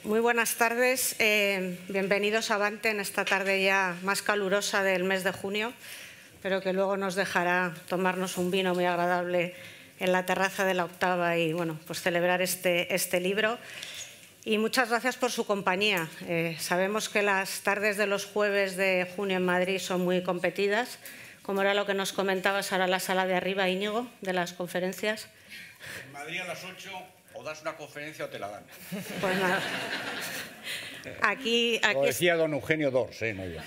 Muy buenas tardes, bienvenidos a Avante en esta tarde ya más calurosa del mes de junio, pero que luego nos dejará tomarnos un vino muy agradable en la terraza de la Octava y bueno, pues celebrar este libro. Y muchas gracias por su compañía. Sabemos que las tardes de los jueves de junio en Madrid son muy competidas, como era lo que nos comentabas ahora en la sala de arriba, Íñigo, de las conferencias. En Madrid a las 8 o das una conferencia o te la dan. Pues nada. Aquí Lo decía don Eugenio Dors, no yo.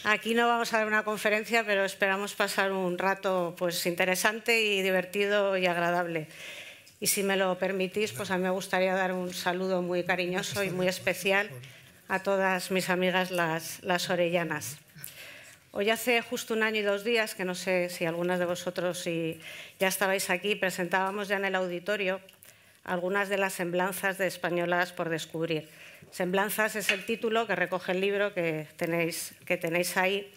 Aquí no vamos a dar una conferencia, pero esperamos pasar un rato pues interesante y divertido y agradable. Y si me lo permitís, pues a mí me gustaría dar un saludo muy cariñoso y muy especial a todas mis amigas las orellanas. Hoy hace justo 1 año y 2 días, que no sé si algunas de vosotros ya estabais aquí, presentábamos ya en el auditorio algunas de las semblanzas de Españolas por descubrir. Semblanzas es el título que recoge el libro que tenéis ahí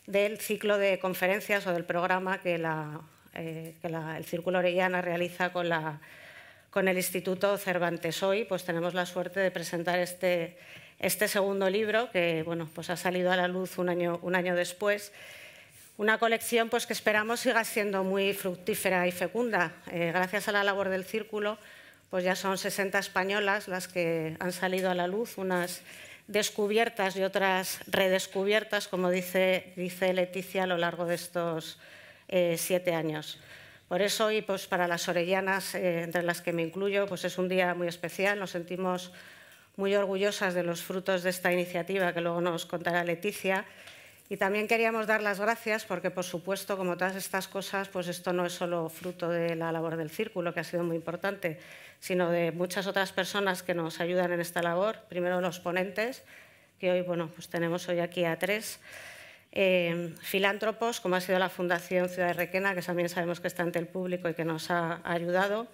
del ciclo de conferencias o del programa que el Círculo Orellana realiza con el Instituto Cervantes. Hoy pues tenemos la suerte de presentar este segundo libro que bueno, pues ha salido a la luz un año después. Una colección pues, que esperamos siga siendo muy fructífera y fecunda. Gracias a la labor del Círculo, pues ya son 60 españolas las que han salido a la luz, unas descubiertas y otras redescubiertas, como dice Leticia, a lo largo de estos 7 años. Por eso hoy, pues, para las orellanas, entre las que me incluyo, pues es un día muy especial. Nos sentimos muy orgullosas de los frutos de esta iniciativa que luego nos contará Leticia. Y también queríamos dar las gracias porque, por supuesto, como todas estas cosas, pues esto no es solo fruto de la labor del Círculo, que ha sido muy importante, sino de muchas otras personas que nos ayudan en esta labor. Primero los ponentes, que hoy bueno, pues tenemos hoy aquí a 3. Filántropos, como ha sido la Fundación Ciudad de Requena, que también sabemos que está ante el público y que nos ha ayudado.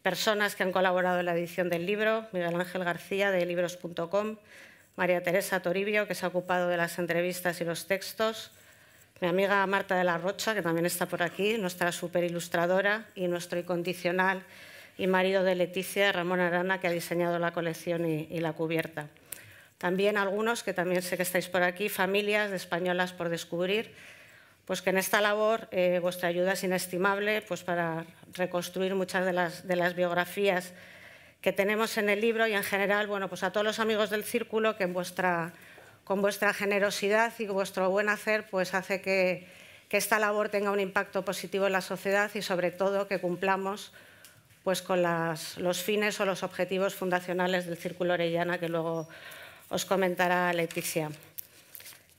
Personas que han colaborado en la edición del libro, Miguel Ángel García de libros.com, María Teresa Toribio, que se ha ocupado de las entrevistas y los textos, mi amiga Marta de la Rocha, que también está por aquí, nuestra superilustradora, y nuestro incondicional y marido de Leticia, Ramón Arana, que ha diseñado la colección y la cubierta. También algunos, que también sé que estáis por aquí, familias de Españolas por descubrir, pues que en esta labor vuestra ayuda es inestimable pues para reconstruir muchas de las biografías que tenemos en el libro y en general, bueno, pues a todos los amigos del Círculo que con vuestra generosidad y vuestro buen hacer pues hace que esta labor tenga un impacto positivo en la sociedad y sobre todo que cumplamos pues con los fines o los objetivos fundacionales del Círculo Orellana que luego os comentará Leticia.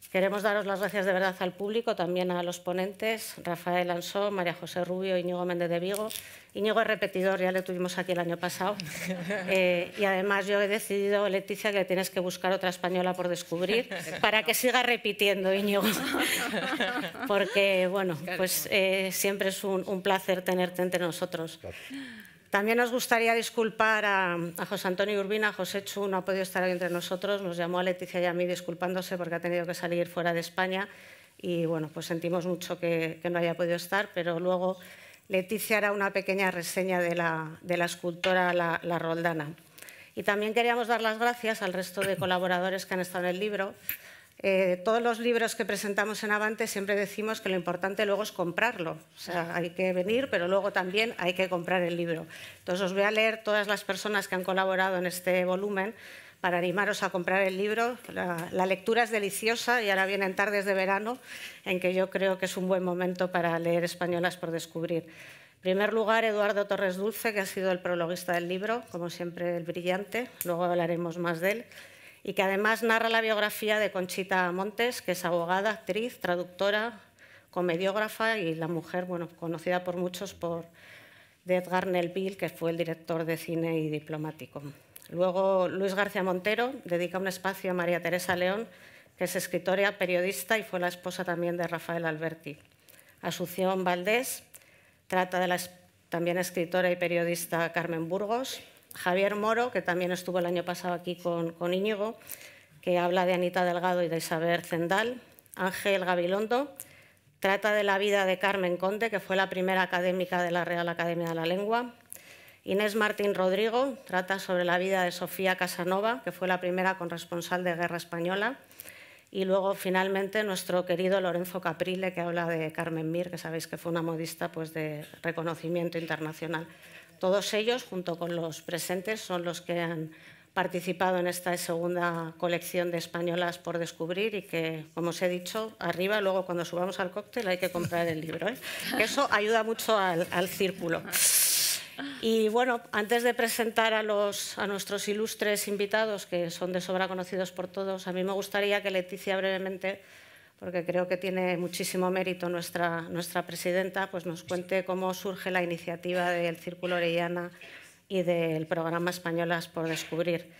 Queremos daros las gracias de verdad al público, también a los ponentes, Rafael Ansó, María José Rubio, Íñigo Méndez de Vigo. Íñigo es repetidor, ya le tuvimos aquí el año pasado. Y además yo he decidido, Leticia, que tienes que buscar otra española por descubrir para que siga repitiendo, Íñigo. Porque, bueno, pues siempre es un placer tenerte entre nosotros. También nos gustaría disculpar a José Antonio Urbina. José Chu no ha podido estar hoy entre nosotros. Nos llamó a Leticia y a mí disculpándose porque ha tenido que salir fuera de España. Y bueno, pues sentimos mucho que no haya podido estar, pero luego Leticia hará una pequeña reseña de la escultora La Roldana. Y también queríamos dar las gracias al resto de colaboradores que han estado en el libro. Todos los libros que presentamos en Avante siempre decimos que lo importante luego es comprarlo. O sea, hay que venir, pero luego también hay que comprar el libro. Entonces os voy a leer todas las personas que han colaborado en este volumen para animaros a comprar el libro. La lectura es deliciosa y ahora vienen tardes de verano en que yo creo que es un buen momento para leer Españolas por descubrir. En primer lugar, Eduardo Torres Dulce, que ha sido el prologuista del libro, como siempre el brillante, luego hablaremos más de él, y que además narra la biografía de Conchita Montes, que es abogada, actriz, traductora, comediógrafa y la mujer bueno, conocida por muchos de Edgar Melville, que fue el director de cine y diplomático. Luego, Luis García Montero dedica un espacio a María Teresa León, que es escritora, periodista y fue la esposa también de Rafael Alberti. Asunción Valdés trata de la también escritora y periodista Carmen Burgos. Javier Moro, que también estuvo el año pasado aquí con Íñigo, que habla de Anita Delgado y de Isabel Zendal. Ángel Gabilondo trata de la vida de Carmen Conde, que fue la primera académica de la Real Academia de la Lengua. Inés Martín Rodrigo trata sobre la vida de Sofía Casanova, que fue la primera corresponsal de guerra española. Y luego, finalmente, nuestro querido Lorenzo Caprile, que habla de Carmen Mir, que sabéis que fue una modista pues, de reconocimiento internacional. Todos ellos, junto con los presentes, son los que han participado en esta segunda colección de españolas por descubrir y que, como os he dicho, arriba, luego cuando subamos al cóctel hay que comprar el libro, ¿eh? Eso ayuda mucho al círculo. Y bueno, antes de presentar a nuestros ilustres invitados, que son de sobra conocidos por todos, a mí me gustaría que Leticia brevemente, porque creo que tiene muchísimo mérito nuestra presidenta, pues nos cuente cómo surge la iniciativa del Círculo Orellana y del programa Españolas por Descubrir.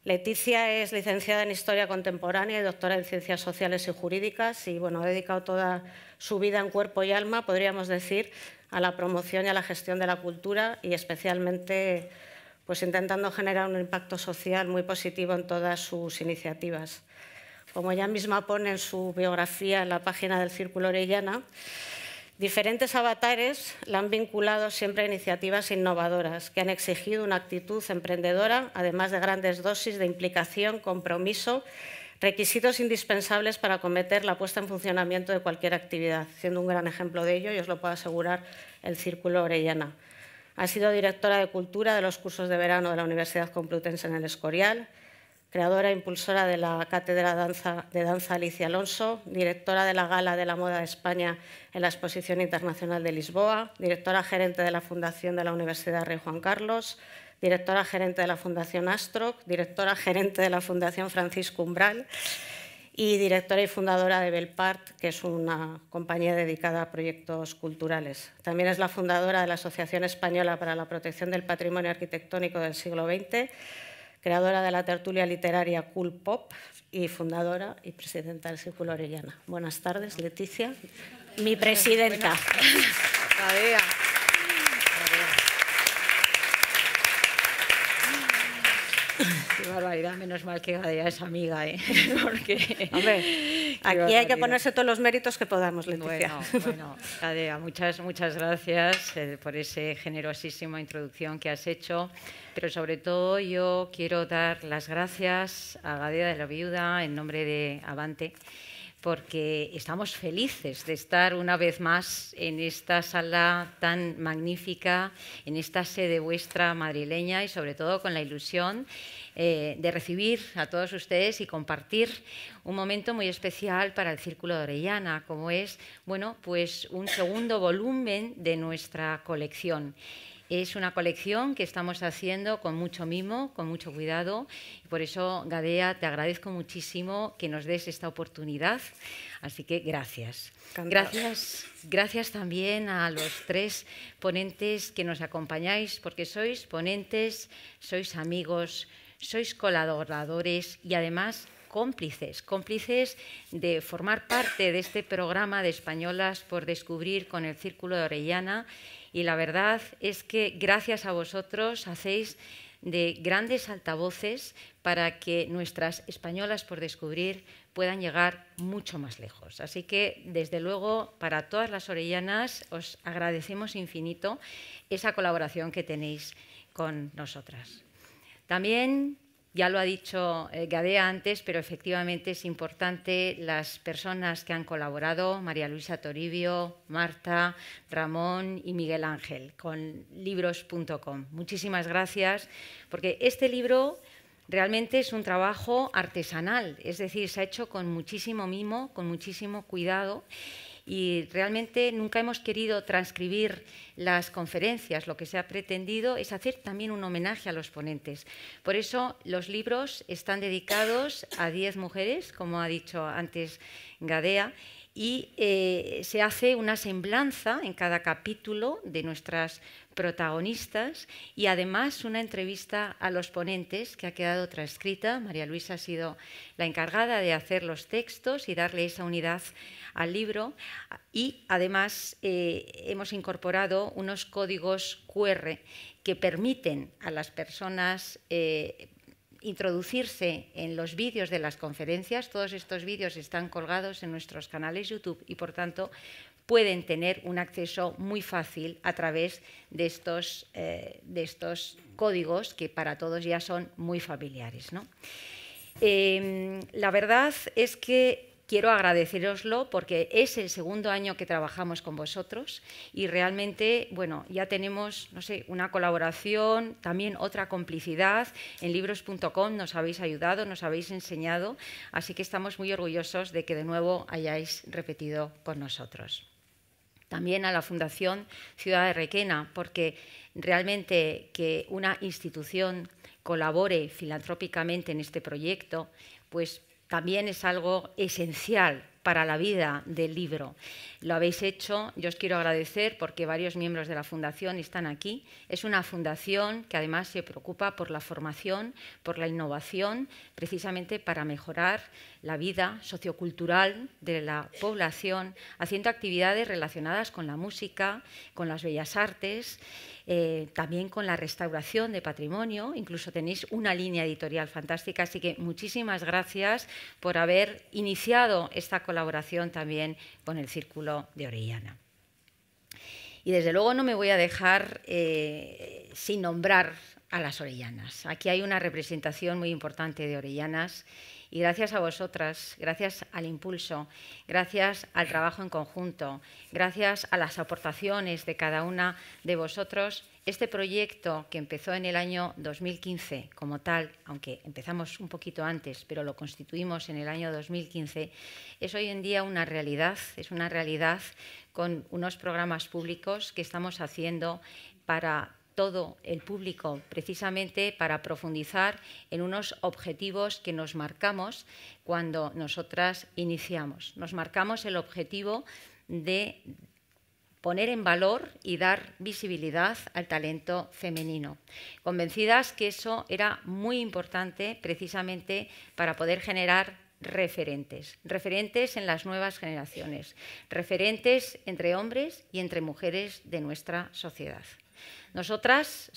Leticia es licenciada en Historia Contemporánea y doctora en Ciencias Sociales y Jurídicas y bueno, ha dedicado toda su vida en cuerpo y alma, podríamos decir, a la promoción y a la gestión de la cultura y especialmente pues, intentando generar un impacto social muy positivo en todas sus iniciativas. Como ella misma pone en su biografía en la página del Círculo Orellana, diferentes avatares la han vinculado siempre a iniciativas innovadoras que han exigido una actitud emprendedora, además de grandes dosis de implicación, compromiso, requisitos indispensables para acometer la puesta en funcionamiento de cualquier actividad, siendo un gran ejemplo de ello, y os lo puedo asegurar, el Círculo Orellana. Ha sido directora de Cultura de los cursos de verano de la Universidad Complutense en el Escorial, creadora e impulsora de la Cátedra de Danza Alicia Alonso, directora de la Gala de la Moda de España en la Exposición Internacional de Lisboa, directora gerente de la Fundación de la Universidad Rey Juan Carlos, directora gerente de la Fundación Astroc, directora gerente de la Fundación Francisco Umbral y directora y fundadora de Belpart, que es una compañía dedicada a proyectos culturales. También es la fundadora de la Asociación Española para la Protección del Patrimonio Arquitectónico del siglo XX, creadora de la tertulia literaria Cool Pop y fundadora y presidenta del Círculo Orellana. Buenas tardes, Leticia, mi presidenta. Gadea. Qué barbaridad, menos mal que Gadea es amiga, ¿eh? Porque... Hombre, aquí hay que ponerse todos los méritos que podamos, Leticia. Bueno, Gadea, muchas gracias por esa generosísima introducción que has hecho, pero sobre todo yo quiero dar las gracias a Gadea de la Viuda en nombre de Avante, porque estamos felices de estar una vez más en esta sala tan magnífica, en esta sede vuestra madrileña y sobre todo con la ilusión de recibir a todos ustedes y compartir un momento muy especial para el Círculo de Orellana, como es, bueno, pues un segundo volumen de nuestra colección. Es una colección que estamos haciendo con mucho mimo, con mucho cuidado. Y por eso, Gadea, te agradezco muchísimo que nos des esta oportunidad. Así que gracias. Gracias también a los tres ponentes que nos acompañáis, porque sois ponentes, sois amigos, sois colaboradores y además cómplices de formar parte de este programa de Españolas por Descubrir con el Círculo de Orellana. Y la verdad es que gracias a vosotros hacéis de grandes altavoces para que nuestras Españolas por Descubrir puedan llegar mucho más lejos. Así que, desde luego, para todas las orellanas os agradecemos infinito esa colaboración que tenéis con nosotras. También, ya lo ha dicho Gadea antes, pero efectivamente es importante las personas que han colaborado, María Luisa Toribio, Marta, Ramón y Miguel Ángel, con libros.com. Muchísimas gracias, porque este libro realmente es un trabajo artesanal, es decir, se ha hecho con muchísimo mimo, con muchísimo cuidado. Y realmente nunca hemos querido transcribir las conferencias. Lo que se ha pretendido es hacer también un homenaje a los ponentes. Por eso los libros están dedicados a 10 mujeres, como ha dicho antes Gadea, y se hace una semblanza en cada capítulo de nuestras protagonistas y además una entrevista a los ponentes que ha quedado transcrita. María Luisa ha sido la encargada de hacer los textos y darle esa unidad al libro y además hemos incorporado unos códigos QR que permiten a las personas introducirse en los vídeos de las conferencias. Todos estos vídeos están colgados en nuestros canales YouTube y, por tanto, pueden tener un acceso muy fácil a través de estos códigos que para todos ya son muy familiares, ¿no? La verdad es que quiero agradeceroslo porque es el segundo año que trabajamos con vosotros y realmente, bueno, ya tenemos, no sé, una colaboración, también otra complicidad. En libros.com nos habéis ayudado, nos habéis enseñado, así que estamos muy orgullosos de que de nuevo hayáis repetido con nosotros. También a la Fundación Ciudad de Requena, porque realmente que una institución colabore filantrópicamente en este proyecto, pues también es algo esencial para la vida del libro. Lo habéis hecho, yo os quiero agradecer porque varios miembros de la Fundación están aquí. Es una fundación que además se preocupa por la formación, por la innovación, precisamente para mejorar la vida sociocultural de la población, haciendo actividades relacionadas con la música, con las bellas artes, también con la restauración de patrimonio. Incluso tenéis una línea editorial fantástica, así que muchísimas gracias por haber iniciado esta colaboración también con el Círculo de Orellana. Y desde luego no me voy a dejar sin nombrar a las orellanas. Aquí hay una representación muy importante de orellanas y gracias a vosotras, gracias al impulso, gracias al trabajo en conjunto, gracias a las aportaciones de cada una de vosotros, este proyecto que empezó en el año 2015 como tal, aunque empezamos un poquito antes, pero lo constituimos en el año 2015, es hoy en día una realidad, es una realidad con unos programas públicos que estamos haciendo para todo el público, precisamente para profundizar en unos objetivos que nos marcamos cuando nosotras iniciamos. Nos marcamos el objetivo de poner en valor y dar visibilidad al talento femenino, convencidas que eso era muy importante precisamente para poder generar referentes en las nuevas generaciones, referentes entre hombres y entre mujeres de nuestra sociedad. Nosotras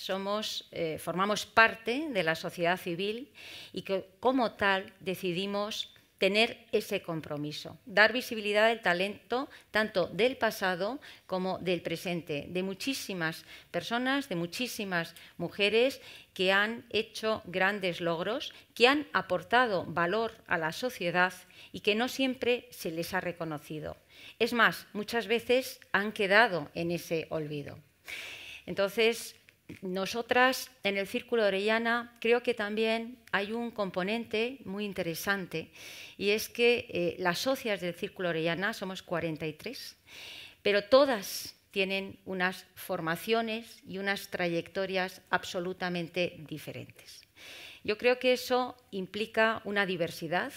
formamos parte de la sociedad civil y que, como tal, decidimos tener ese compromiso, dar visibilidad al talento tanto del pasado como del presente, de muchísimas personas, de muchísimas mujeres que han hecho grandes logros, que han aportado valor a la sociedad y que no siempre se les ha reconocido. Es más, muchas veces han quedado en ese olvido. Entonces, nosotras en el Círculo de Orellana creo que también hay un componente muy interesante y es que las socias del Círculo de Orellana somos 43, pero todas tienen unas formaciones y unas trayectorias absolutamente diferentes. Yo creo que eso implica una diversidad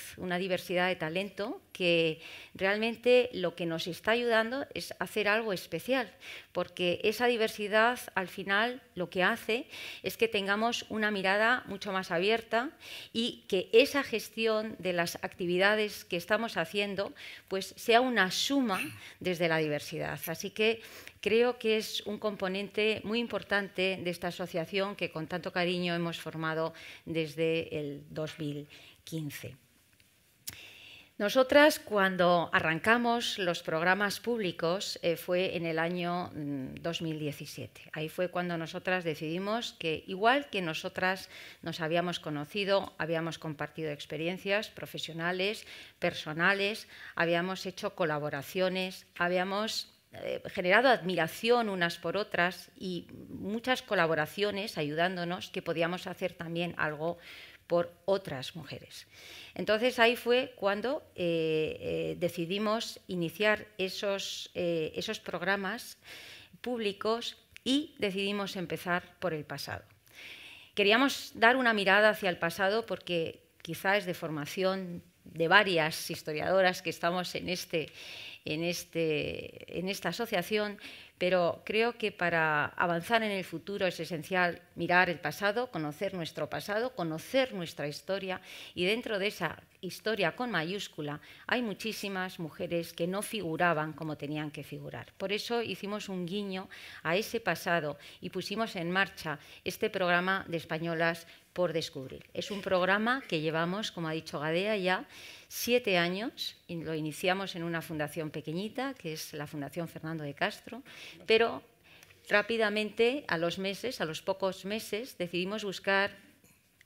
de talento que realmente lo que nos está ayudando es hacer algo especial, porque esa diversidad al final lo que hace es que tengamos una mirada mucho más abierta y que esa gestión de las actividades que estamos haciendo pues sea una suma desde la diversidad. Así que creo que es un componente muy importante de esta asociación que con tanto cariño hemos formado desde el 2015. Nosotras, cuando arrancamos los programas públicos, fue en el año 2017. Ahí fue cuando nosotras decidimos que, igual que nosotras nos habíamos conocido, habíamos compartido experiencias profesionales, personales, habíamos hecho colaboraciones, habíamos generado admiración unas por otras y muchas colaboraciones ayudándonos, que podíamos hacer también algo por otras mujeres. Entonces ahí fue cuando decidimos iniciar esos programas públicos y decidimos empezar por el pasado. Queríamos dar una mirada hacia el pasado porque quizá es de formación de varias historiadoras que estamos en esta asociación, pero creo que para avanzar en el futuro es esencial mirar el pasado, conocer nuestro pasado, conocer nuestra historia, y dentro de esa historia con mayúscula hay muchísimas mujeres que no figuraban como tenían que figurar. Por eso hicimos un guiño a ese pasado y pusimos en marcha este programa de Españolas por Descubrir. Es un programa que llevamos, como ha dicho Gadea, ya 7 años, y lo iniciamos en una fundación pequeñita, que es la Fundación Fernando de Castro, pero rápidamente, a los pocos meses, decidimos buscar.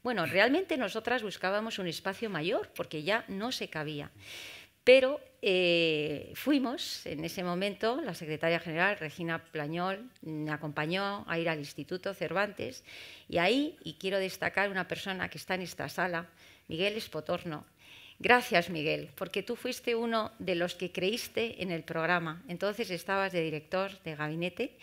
Bueno, realmente nosotras buscábamos un espacio mayor, porque ya no se cabía. Pero fuimos, en ese momento, la secretaria general, Regina Plañol, me acompañó a ir al Instituto Cervantes, y ahí, y quiero destacar una persona que está en esta sala, Miguel Espotorno. Gracias, Miguel, porque tú fuiste uno de los que creíste en el programa. Entonces estabas de director de gabinete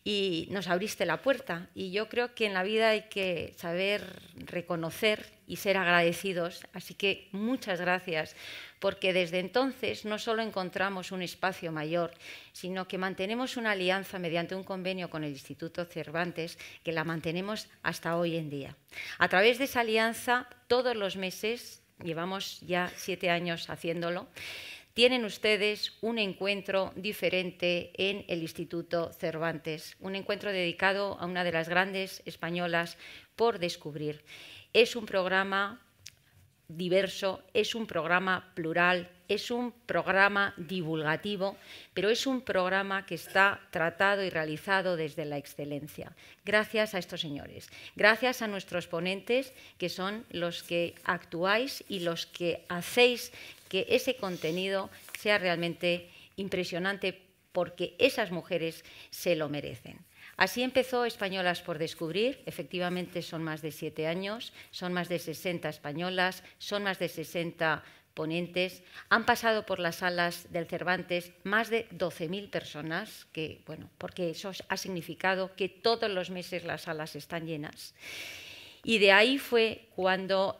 y nos abriste la puerta. Y yo creo que en la vida hay que saber reconocer y ser agradecidos. Así que muchas gracias, porque desde entonces no solo encontramos un espacio mayor, sino que mantenemos una alianza mediante un convenio con el Instituto Cervantes, que la mantenemos hasta hoy en día. A través de esa alianza, todos los meses, llevamos ya 7 años haciéndolo, tienen ustedes un encuentro diferente en el Instituto Cervantes, un encuentro dedicado a una de las grandes españolas por descubrir. Es un programa diverso, es un programa plural, es un programa divulgativo, pero es un programa que está tratado y realizado desde la excelencia. Gracias a estos señores, gracias a nuestros ponentes, que son los que actuáis y los que hacéis que ese contenido sea realmente impresionante, porque esas mujeres se lo merecen. Así empezó Españolas por Descubrir. Efectivamente son más de 7 años, son más de 60 españolas, son más de 60 ponentes. Han pasado por las salas del Cervantes más de 12.000 personas, porque eso ha significado que todos los meses las salas están llenas. Y de ahí fue cuando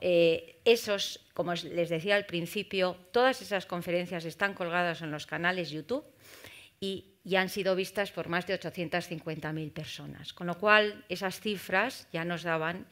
como les decía al principio, todas esas conferencias están colgadas en los canales YouTube y han sido vistas por más de 850.000 personas. Con lo cual, esas cifras ya nos daban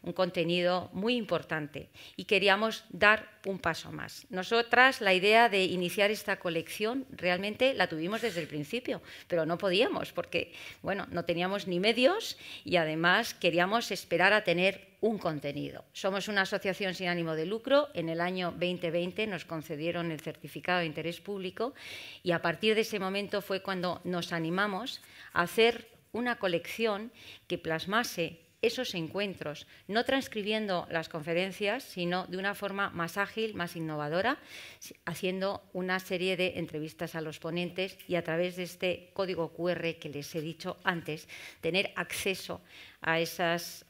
un contenido muy importante y queríamos dar un paso más. Nosotras, la idea de iniciar esta colección realmente la tuvimos desde el principio, pero no podíamos porque, no teníamos ni medios y además queríamos esperar a tener un contenido. Somos una asociación sin ánimo de lucro. En el año 2020 nos concedieron el certificado de interés público y a partir de ese momento fue cuando nos animamos a hacer una colección que plasmase esos encuentros, no transcribiendo las conferencias, sino de una forma más ágil, más innovadora, haciendo una serie de entrevistas a los ponentes y a través de este código QR que les he dicho antes, tener acceso a esas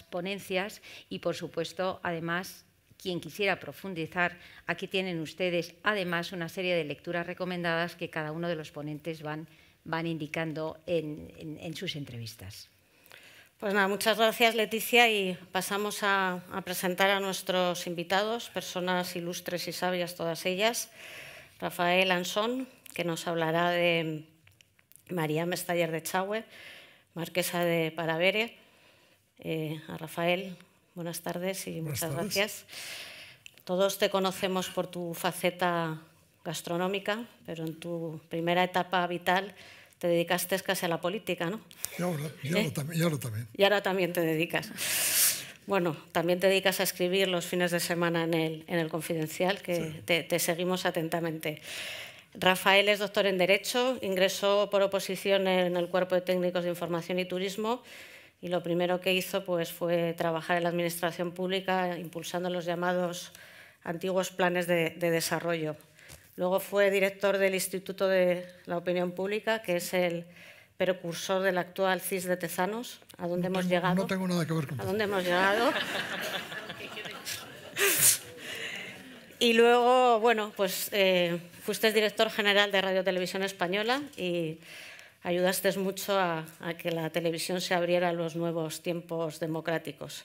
ponencias y, por supuesto, además, quien quisiera profundizar, aquí tienen ustedes, además, una serie de lecturas recomendadas que cada uno de los ponentes van indicando en sus entrevistas. Pues nada, muchas gracias, Leticia, y pasamos a presentar a nuestros invitados, personas ilustres y sabias todas ellas. Rafael Ansón, que nos hablará de María Mestayer de Echagüe, marquesa de Paravere. A Rafael, buenas tardes y muchas gracias. Todos te conocemos por tu faceta gastronómica, pero en tu primera etapa vital te dedicaste casi a la política, ¿no? Y ahora también. Y ahora también te dedicas. Bueno, también te dedicas a escribir los fines de semana en el Confidencial, que sí. Te seguimos atentamente. Rafael es doctor en Derecho, ingresó por oposición en el Cuerpo de Técnicos de Información y Turismo y lo primero que hizo fue trabajar en la Administración Pública impulsando los llamados antiguos planes de desarrollo. Luego fue director del Instituto de la Opinión Pública, que es el precursor del actual CIS de Tezanos. ¿A dónde hemos llegado? No tengo nada que ver con ¿A dónde hemos llegado? Y luego, fuiste director general de Radio Televisión Española y ayudaste mucho a que la televisión se abriera a los nuevos tiempos democráticos.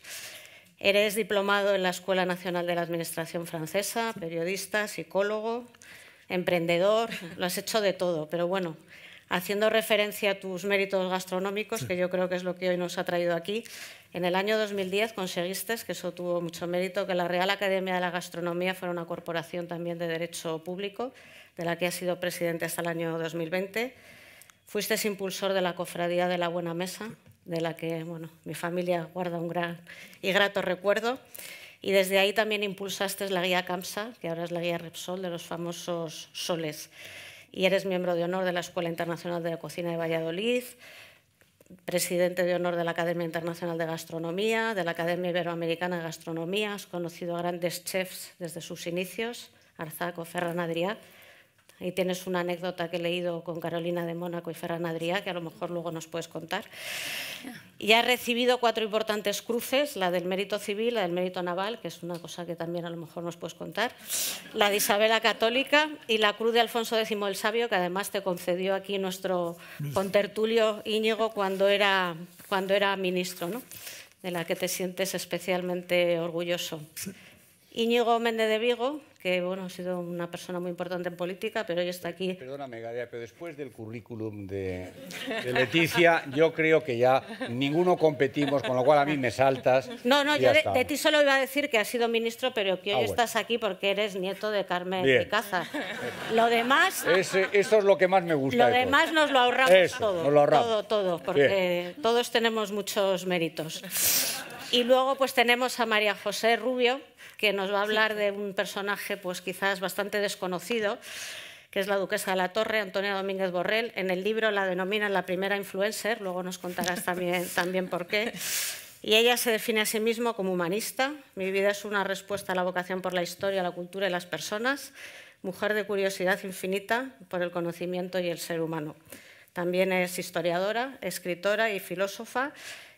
Eres diplomado en la Escuela Nacional de la Administración Francesa, periodista, psicólogo, emprendedor, lo has hecho de todo, pero bueno, haciendo referencia a tus méritos gastronómicos, sí, que yo creo que es lo que hoy nos ha traído aquí, en el año 2010 conseguiste, que eso tuvo mucho mérito, que la Real Academia de la Gastronomía fuera una corporación también de derecho público, de la que has sido presidente hasta el año 2020. Fuiste impulsor de la Cofradía de la Buena Mesa, de la que mi familia guarda un gran y grato recuerdo. Y desde ahí también impulsaste la guía CAMSA, que ahora es la guía Repsol, de los famosos soles. Y eres miembro de honor de la Escuela Internacional de la Cocina de Valladolid, presidente de honor de la Academia Internacional de Gastronomía, de la Academia Iberoamericana de Gastronomía. Has conocido a grandes chefs desde sus inicios, Arzac o Ferran Adrià. Ahí tienes una anécdota que he leído con Carolina de Mónaco y Ferran Adrià, que a lo mejor luego nos puedes contar. Y has recibido 4 importantes cruces, la del mérito civil, la del mérito naval, que es una cosa que también a lo mejor nos puedes contar, la de Isabela Católica y la cruz de Alfonso X el Sabio, que además te concedió aquí nuestro contertulio Íñigo cuando era ministro, ¿no? De la que te sientes especialmente orgulloso. Sí. Íñigo Méndez de Vigo, que bueno, ha sido una persona muy importante en política, pero hoy está aquí. Perdóname, Gadea, pero después del currículum de Leticia, yo creo que ya ninguno competimos, con lo cual a mí me saltas. No, yo de ti solo iba a decir que has sido ministro, pero que hoy estás aquí porque eres nieto de Carmen Picaza. Lo demás... Eso es lo que más me gusta. Lo demás nos lo ahorramos todo. Nos lo ahorramos. Todo, porque todos tenemos muchos méritos. Y luego pues tenemos a María José Rubio, que nos va a hablar de un personaje pues quizás bastante desconocido, que es la duquesa de la Torre, Antonia Domínguez Borrell. En el libro la denominan la primera influencer, luego nos contarás también por qué. Y ella se define a sí misma como humanista. Mi vida es una respuesta a la vocación por la historia, la cultura y las personas, mujer de curiosidad infinita por el conocimiento y el ser humano. También es historiadora, escritora y filósofa.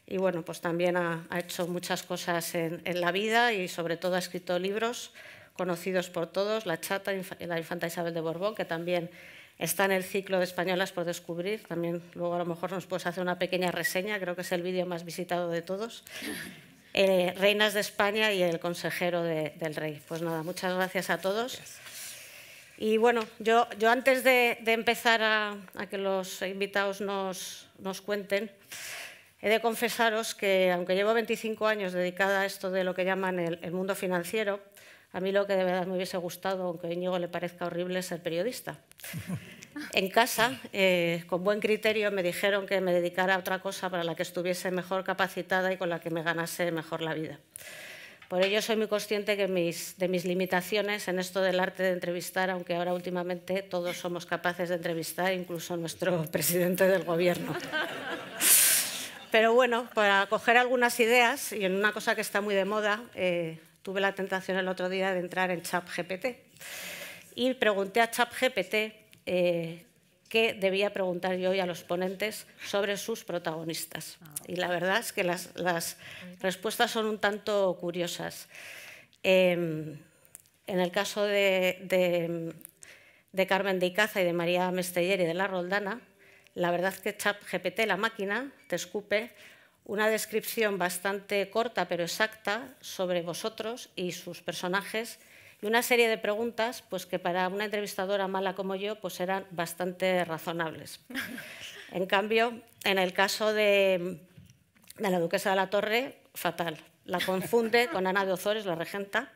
Y bueno, pues también ha hecho muchas cosas en la vida y sobre todo ha escrito libros conocidos por todos, La Chata y la Infanta Isabel de Borbón, que también está en el ciclo de Españolas por descubrir. También luego a lo mejor nos puedes hacer una pequeña reseña, creo que es el vídeo más visitado de todos. Reinas de España y El consejero del rey. Pues nada, muchas gracias a todos. Y bueno, yo antes de empezar a que los invitados nos cuenten, he de confesaros que, aunque llevo 25 años dedicada a esto de lo que llaman el mundo financiero, a mí lo que de verdad me hubiese gustado, aunque a Íñigo le parezca horrible, es ser periodista. En casa, con buen criterio, me dijeron que me dedicara a otra cosa para la que estuviese mejor capacitada y con la que me ganase mejor la vida. Por ello, soy muy consciente de mis limitaciones en esto del arte de entrevistar, aunque ahora últimamente todos somos capaces de entrevistar, incluso nuestro presidente del Gobierno. Pero bueno, para coger algunas ideas, y en una cosa que está muy de moda, tuve la tentación el otro día de entrar en ChatGPT y pregunté a ChatGPT qué debía preguntar yo hoy a los ponentes sobre sus protagonistas. Y la verdad es que las respuestas son un tanto curiosas. En el caso de Carmen de Icaza y de María Mesteller y de la Roldana, la verdad es que ChatGPT, la máquina, te escupe una descripción bastante corta pero exacta sobre vosotros y sus personajes y una serie de preguntas pues, que para una entrevistadora mala como yo pues, eran bastante razonables. En cambio, en el caso de la duquesa de la Torre, fatal. La confunde con Ana de Ozores, la regenta.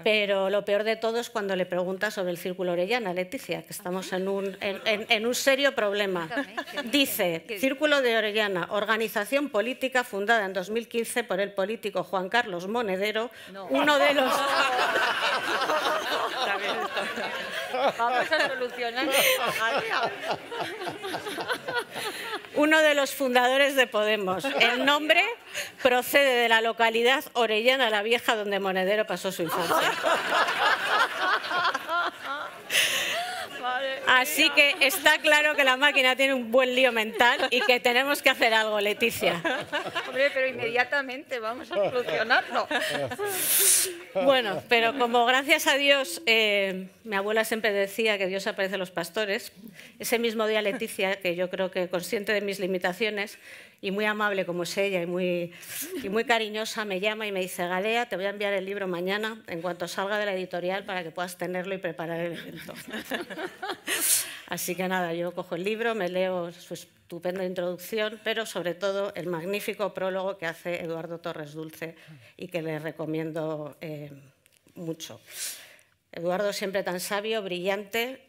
Pero lo peor de todo es cuando le pregunta sobre el Círculo Orellana, Leticia, que estamos en un serio problema. Dice, Círculo de Orellana, organización política fundada en 2015 por el político Juan Carlos Monedero, uno de los... Vamos a solucionar. Uno de los fundadores de Podemos. El nombre procede de la localidad Orellana la Vieja, donde Monedero pasó su infancia. Así que está claro que la máquina tiene un buen lío mental y que tenemos que hacer algo, Leticia. Hombre, pero inmediatamente vamos a solucionarlo. Bueno, pero como gracias a Dios, mi abuela siempre decía que Dios aparece a los pastores, ese mismo día Leticia, que yo creo que consciente de mis limitaciones y muy amable como es ella y muy cariñosa, me llama y me dice, Gadea, te voy a enviar el libro mañana en cuanto salga de la editorial para que puedas tenerlo y preparar el evento. Así que nada, yo cojo el libro, me leo su estupenda introducción, pero sobre todo el magnífico prólogo que hace Eduardo Torres Dulce y que le recomiendo mucho. Eduardo, siempre tan sabio, brillante,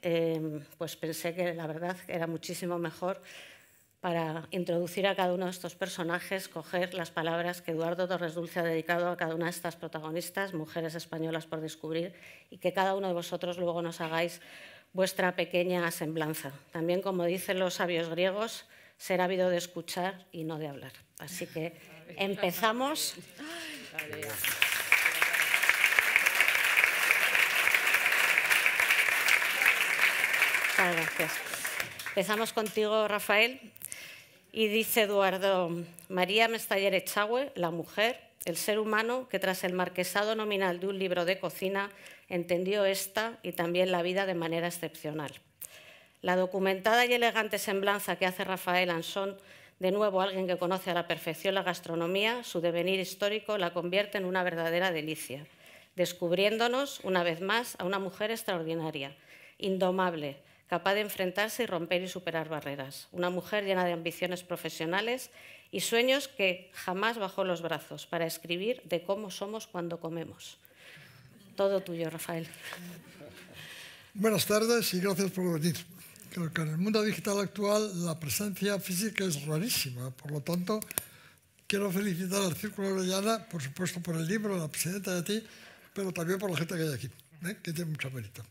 pues pensé que la verdad era muchísimo mejor para introducir a cada uno de estos personajes, coger las palabras que Eduardo Torres Dulce ha dedicado a cada una de estas protagonistas, mujeres españolas por descubrir, y que cada uno de vosotros luego nos hagáis vuestra pequeña semblanza. También, como dicen los sabios griegos, ser ávido de escuchar y no de hablar. Así que empezamos. Muchas gracias. Empezamos contigo, Rafael. Y dice Eduardo: María Mestaller Echagüe, la mujer, el ser humano que tras el marquesado nominal de un libro de cocina entendió esta y también la vida de manera excepcional. La documentada y elegante semblanza que hace Rafael Ansón, de nuevo alguien que conoce a la perfección la gastronomía, su devenir histórico la convierte en una verdadera delicia, descubriéndonos, una vez más, a una mujer extraordinaria, indomable, capaz de enfrentarse y romper y superar barreras. Una mujer llena de ambiciones profesionales y sueños que jamás bajó los brazos para escribir de cómo somos cuando comemos. Todo tuyo, Rafael. Buenas tardes y gracias por venir. Creo que en el mundo digital actual la presencia física es rarísima. Por lo tanto, quiero felicitar al Círculo Orellana, por supuesto por el libro, la presidenta y a ti, pero también por la gente que hay aquí, que tiene mucho mérito.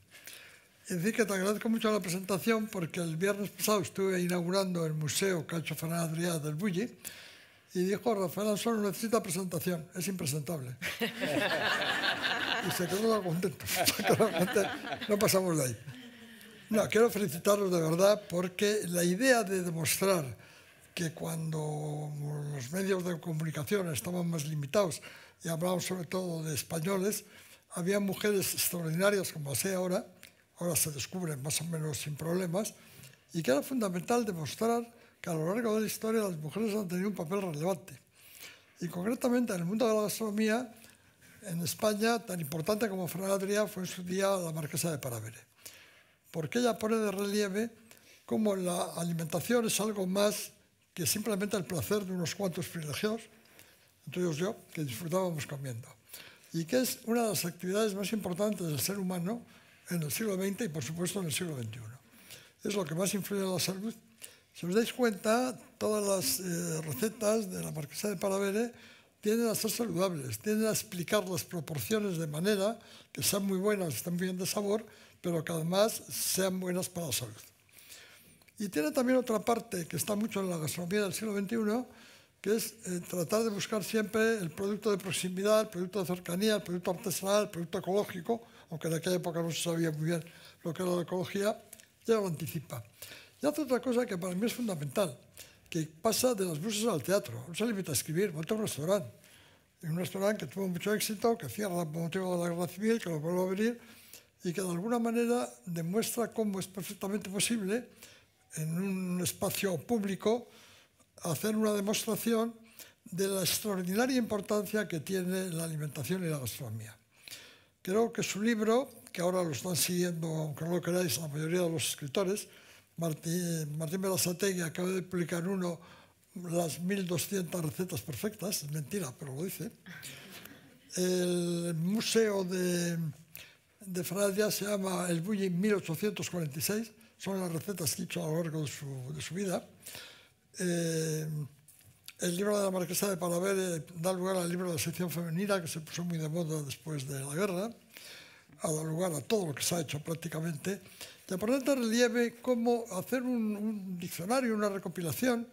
Y decir que te agradezco mucho la presentación porque el viernes pasado estuve inaugurando el Museo Cacho Fernández Adrià del Bulli y dijo: Rafael Ansón no necesita presentación, es impresentable. Y se quedó contento. No pasamos de ahí. No, quiero felicitaros de verdad porque la idea de demostrar que cuando los medios de comunicación estaban más limitados y hablamos sobre todo de españoles, había mujeres extraordinarias como así ahora se descubren más o menos sin problemas, y que era fundamental demostrar que a lo largo de la historia las mujeres han tenido un papel relevante. Y concretamente en el mundo de la gastronomía, en España, tan importante como Fernández Adrià fue en su día la marquesa de Paravere, porque ella pone de relieve cómo la alimentación es algo más que simplemente el placer de unos cuantos privilegiados, entre ellos yo, que disfrutábamos comiendo, y que es una de las actividades más importantes del ser humano en el siglo XX y, por supuesto, en el siglo XXI. Es lo que más influye en la salud. Si os dais cuenta, todas las recetas de la marquesa de Paravere tienden a ser saludables, tienden a explicar las proporciones de manera que sean muy buenas, estén bien de sabor, pero que además sean buenas para la salud. Y tiene también otra parte que está mucho en la gastronomía del siglo XXI, que es tratar de buscar siempre el producto de proximidad, el producto de cercanía, el producto artesanal, el producto ecológico, aunque en aquella época no se sabía muy bien lo que era la ecología, ya lo anticipa. Y hace otra cosa que para mí es fundamental, que pasa de las buses al teatro. No se limita a escribir, monta un restaurante. Un restaurante que tuvo mucho éxito, que cierra por motivo de la guerra civil, que lo vuelve a abrir, y que de alguna manera demuestra cómo es perfectamente posible en un espacio público hacer una demostración de la extraordinaria importancia que tiene la alimentación y la gastronomía. Creo que su libro, que ahora lo están siguiendo, aunque no lo creáis, la mayoría de los escritores, Martín Berasategui acaba de publicar uno, las 1200 recetas perfectas, es mentira, pero lo dice. El museo de Fernández Adrià se llama El Bulli 1846, son las recetas que ha hecho a lo largo de su vida. El libro de la marquesa de Paravere da lugar al libro de la sección femenina, que se puso muy de moda después de la guerra, ha dado lugar a todo lo que se ha hecho prácticamente, de poner de relieve cómo hacer un diccionario, una recopilación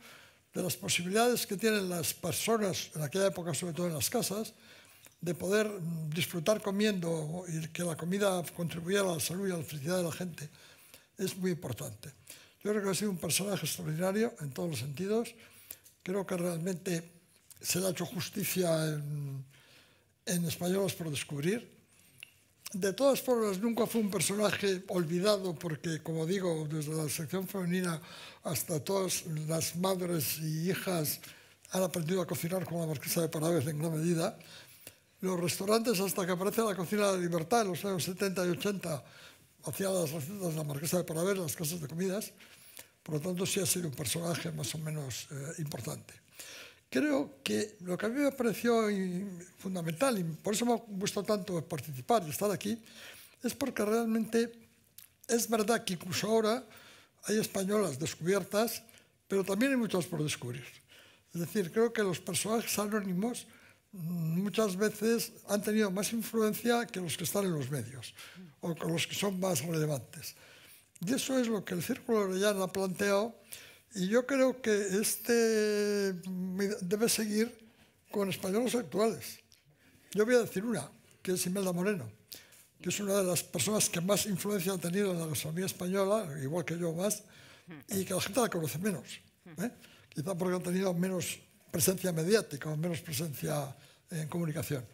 de las posibilidades que tienen las personas, en aquella época sobre todo en las casas, de poder disfrutar comiendo y que la comida contribuyera a la salud y a la felicidad de la gente, es muy importante. Yo creo que ha sido un personaje extraordinario en todos los sentidos. Creo que realmente se le ha hecho justicia en Españolas por descubrir. De todas formas, nunca fue un personaje olvidado porque, como digo, desde la sección femenina hasta todas las madres y hijas han aprendido a cocinar con la marquesa de Paravere en gran medida. Los restaurantes, hasta que aparece la cocina de la libertad en los años 70 y 80, hacían las recetas de la marquesa de Paravere, las casas de comidas. Por lo tanto, sí ha sido un personaje más o menos importante. Creo que lo que a mí me pareció fundamental, y por eso me ha gustado tanto participar y estar aquí, es porque realmente es verdad que incluso ahora hay españolas descubiertas pero también hay muchos por descubrir. Es decir, creo que los personajes anónimos muchas veces han tenido más influencia que los que están en los medios o que los que son más relevantes. Y eso es lo que el Círculo Orellana ha planteado, y yo creo que debe seguir con españoles actuales. Yo voy a decir una, que es Imelda Moreno, que es una de las personas que más influencia ha tenido en la gastronomía española, igual que yo más, y que la gente la conoce menos. Quizá porque ha tenido menos presencia mediática o menos presencia en comunicación.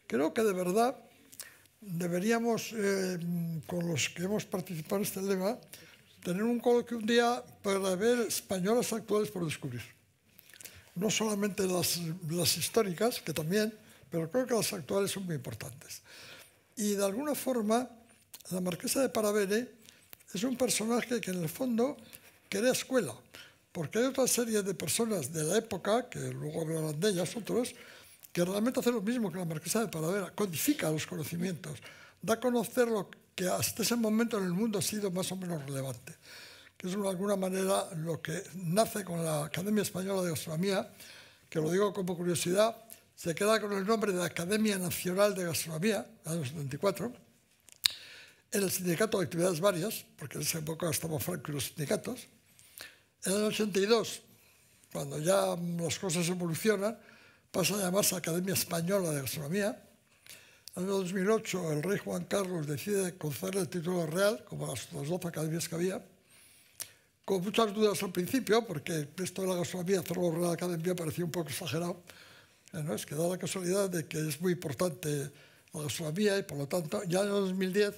Creo que de verdad deberíamos, con los que hemos participado en este lema, tener un coloquio un día para ver españolas actuales por descubrir. No solamente las históricas, que también, pero creo que las actuales son muy importantes. Y de alguna forma, la marquesa de Paravere es un personaje que en el fondo crea escuela, porque hay otra serie de personas de la época, que luego hablarán de ellas otros, que realmente hacen lo mismo que la marquesa de Paravere, codifica los conocimientos, da a conocer lo que hasta ese momento en el mundo ha sido más o menos relevante, que es de alguna manera lo que nace con la Academia Española de Gastronomía, que lo digo como curiosidad, se queda con el nombre de Academia Nacional de Gastronomía, en el año 74, en el Sindicato de Actividades Varias, porque en esa época estaba Franco y los sindicatos. En el 82, cuando ya las cosas evolucionan, pasa a llamarse Academia Española de Gastronomía. En el 2008, el rey Juan Carlos decide concederle el título real, como las 12 academias que había, con muchas dudas al principio, porque esto de la gastronomía, hacerlo Real Academia, parecía un poco exagerado. ¿No? Es que da la casualidad de que es muy importante la gastronomía y, por lo tanto, ya en el 2010,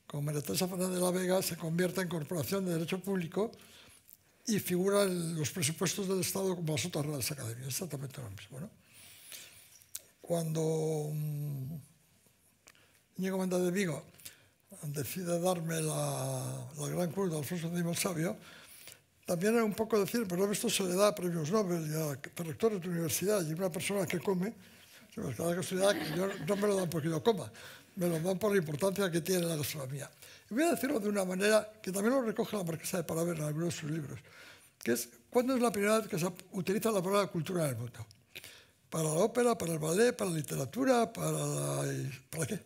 con María Teresa Fernández de la Vega, se convierte en Corporación de Derecho Público y figura en los presupuestos del Estado como las otras Reales Academias, exactamente lo mismo, ¿no? Cuando Íñigo Méndez de Vigo decide darme la Gran Cruz de Alfonso X el Sabio, también era un poco decir, pero esto se le da a premios Nobel y a rectores de universidad, y una persona que come, pues cada casualidad que yo no me lo dan porque yo coma, me lo dan por la importancia que tiene la gastronomía. Y voy a decirlo de una manera que también lo recoge la marquesa de Paravere en algunos de sus libros, que es ¿cuándo es la primera vez que se utiliza la palabra cultura en el mundo? Para la ópera, para el ballet, para la literatura, ¿para qué?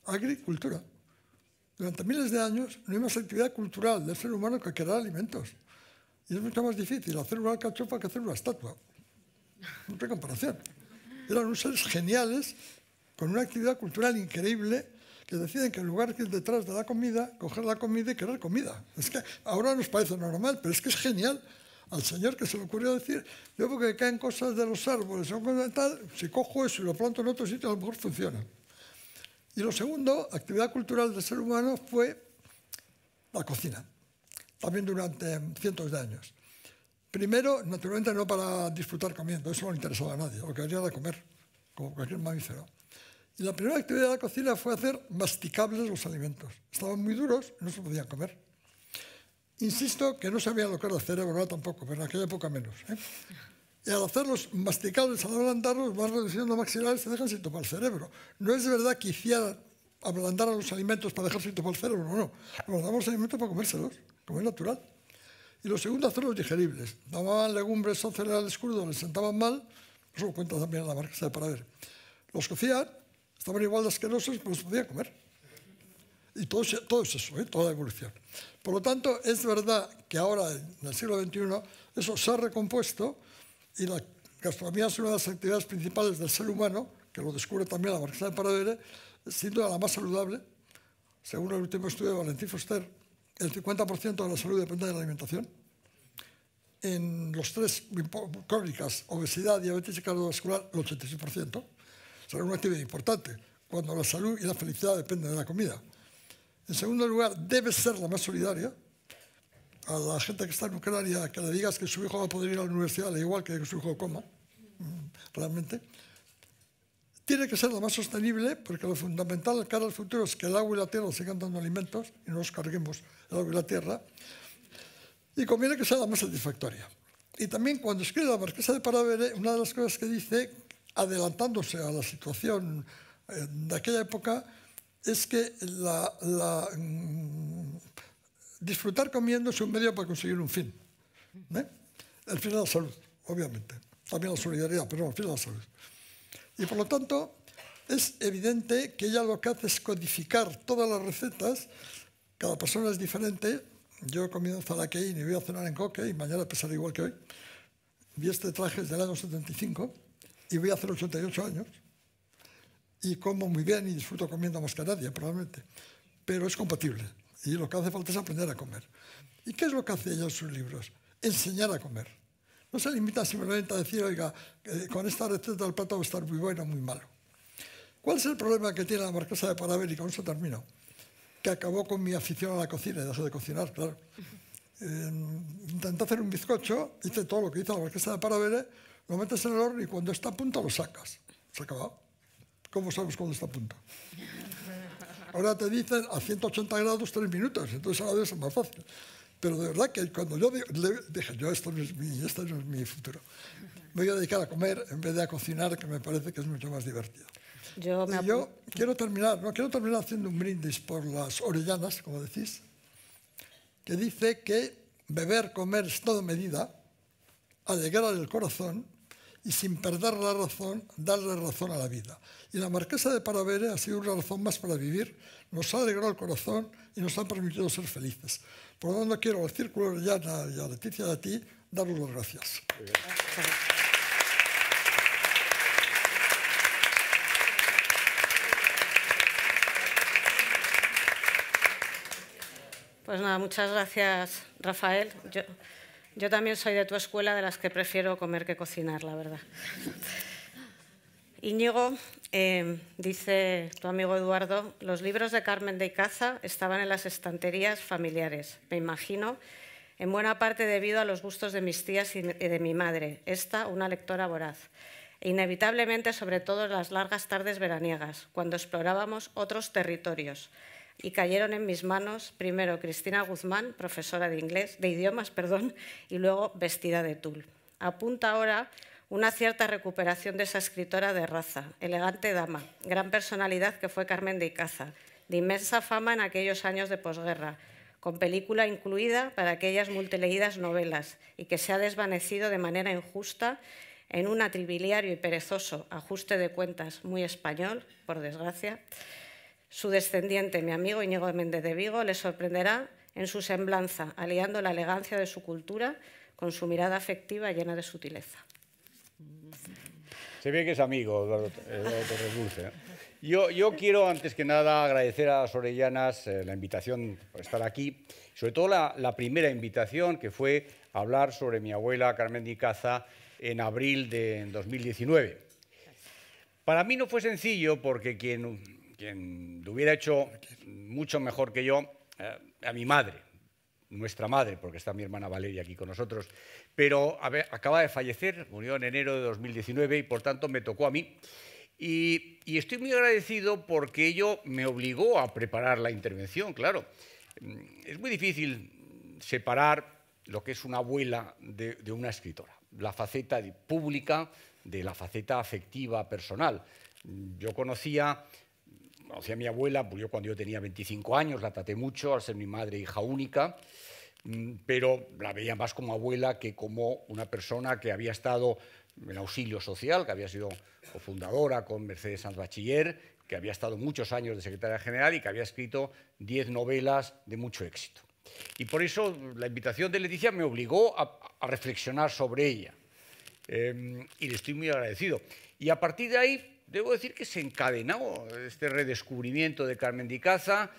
Agricultura. Durante miles de años no hay más actividad cultural del ser humano que crear alimentos. Y es mucho más difícil hacer una alcachofa que hacer una estatua. No hay comparación. Eran unos seres geniales, con una actividad cultural increíble, que deciden que en lugar de ir detrás de la comida, coger la comida y querer comida. Es que ahora nos parece normal, pero es que es genial. Al señor que se le ocurrió decir, yo porque caen cosas de los árboles o cosas tal, si cojo eso y lo planto en otro sitio, a lo mejor funciona. Y lo segundo, actividad cultural del ser humano, fue la cocina, también durante cientos de años. Primero, naturalmente, no para disfrutar comiendo, eso no le interesaba a nadie, lo que quería era comer, como cualquier mamífero. Y la primera actividad de la cocina fue hacer masticables los alimentos. Estaban muy duros y no se podían comer. Insisto que no sabía lo que era el cerebro, ahora tampoco, pero en aquella época menos. Y al hacerlos masticables, al ablandarlos, van reduciendo maxilares y se dejan sin tomar el cerebro. No es verdad que hicieran ablandar a los alimentos para dejar sin tomar el cerebro, no. Ablandamos los alimentos para comérselos, como es natural. Y lo segundo, hacerlos digeribles. Tomaban legumbres o cereales crudos, les sentaban mal, eso lo cuenta también la marquesa de Paravere. Los cocían, estaban igual de asquerosos, pero los podían comer. Y todo es eso, toda la evolución. Por lo tanto, es verdad que ahora, en el siglo XXI, eso se ha recompuesto y la gastronomía es una de las actividades principales del ser humano, que lo descubre también la marquesa de Paravere, siendo la más saludable. Según el último estudio de Valentín Fuster, el 50% de la salud depende de la alimentación. En los tres crónicas, obesidad, diabetes y cardiovascular, el 86%. Será una actividad importante, cuando la salud y la felicidad dependen de la comida. En segundo lugar, debe ser la más solidaria. A la gente que está en Ucrania, que le digas que su hijo va a poder ir a la universidad, le da igual que su hijo coma, realmente. Tiene que ser la más sostenible, porque lo fundamental de cara al futuro es que el agua y la tierra sigan dando alimentos y no nos carguemos el agua y la tierra. Y conviene que sea la más satisfactoria. Y también cuando escribe la marquesa de Paravere, una de las cosas que dice, adelantándose a la situación de aquella época, es que disfrutar comiendo es un medio para conseguir un fin. El fin de la salud, obviamente. También la solidaridad, pero el fin de la salud. Y por lo tanto, es evidente que ella lo que hace es codificar todas las recetas. Cada persona es diferente. Yo he comido zalaqueín y voy a cenar en coque y mañana pesaré igual que hoy. Y este traje es del año 75 y voy a hacer 88 años. Y como muy bien y disfruto comiendo más que nadie, probablemente. Pero es compatible. Y lo que hace falta es aprender a comer. ¿Y qué es lo que hace ella en sus libros? Enseñar a comer. No se limita simplemente a decir, oiga, con esta receta el plato va a estar muy bueno o muy malo. ¿Cuál es el problema que tiene la marquesa de Paravere? Y con eso termino. Que acabó con mi afición a la cocina y dejé de cocinar, claro. Intenté hacer un bizcocho, hice todo lo que hizo la marquesa de Paravere, lo metes en el horno y cuando está a punto lo sacas. Se ha acabado. ¿Cómo sabes cuándo está a punto? Ahora te dicen a 180 grados 3 minutos, entonces ahora es más fácil. Pero de verdad que cuando yo dije, esto no es mi futuro, me voy a dedicar a comer en vez de a cocinar, que me parece que es mucho más divertido. Yo quiero terminar haciendo un brindis por las orellanas, como decís, que dice que beber, comer es toda medida, alegrar el corazón y sin perder la razón, darle razón a la vida. Y la marquesa de Paravere ha sido una razón más para vivir, nos ha alegrado el corazón y nos ha permitido ser felices. Por lo tanto, quiero al Círculo Orellana y a Leticia de ti daros las gracias. Pues nada, muchas gracias, Rafael. Yo también soy de tu escuela, de las que prefiero comer que cocinar, la verdad. Íñigo, dice tu amigo Eduardo, los libros de Carmen de Icaza estaban en las estanterías familiares, me imagino, en buena parte debido a los gustos de mis tías y de mi madre, esta una lectora voraz. E inevitablemente, sobre todo en las largas tardes veraniegas, cuando explorábamos otros territorios. Y cayeron en mis manos primero Cristina Guzmán, profesora de idiomas, y luego Vestida de tul. Apunta ahora una cierta recuperación de esa escritora de raza, elegante dama, gran personalidad que fue Carmen de Icaza, de inmensa fama en aquellos años de posguerra, con película incluida para aquellas multileídas novelas y que se ha desvanecido de manera injusta en un atrabiliario y perezoso ajuste de cuentas muy español, por desgracia. Su descendiente, mi amigo Íñigo Méndez de Vigo, le sorprenderá en su semblanza, aliando la elegancia de su cultura con su mirada afectiva llena de sutileza. Se ve que es amigo, Eduardo Torres Dulce. Yo quiero, antes que nada, agradecer a las orellanas la invitación por estar aquí, sobre todo la primera invitación, que fue hablar sobre mi abuela Carmen de Icaza en abril de 2019. Para mí no fue sencillo porque quien lo hubiera hecho mucho mejor que yo, a mi madre, nuestra madre, porque está mi hermana Valeria aquí con nosotros, pero acaba de fallecer, murió en enero de 2019 y por tanto me tocó a mí. Y estoy muy agradecido porque ello me obligó a preparar la intervención, claro. Es muy difícil separar lo que es una abuela de una escritora, la faceta pública de la faceta afectiva personal. Yo conocía a mi abuela, pues cuando yo tenía 25 años, la traté mucho, al ser mi madre hija única, pero la veía más como abuela que como una persona que había estado en auxilio social, que había sido cofundadora con Mercedes Sanz Bachiller, que había estado muchos años de secretaria general y que había escrito 10 novelas de mucho éxito. Y por eso la invitación de Leticia me obligó a reflexionar sobre ella. Y le estoy muy agradecido. Y a partir de ahí, debo decir que se encadenó este redescubrimiento de Carmen de Icaza.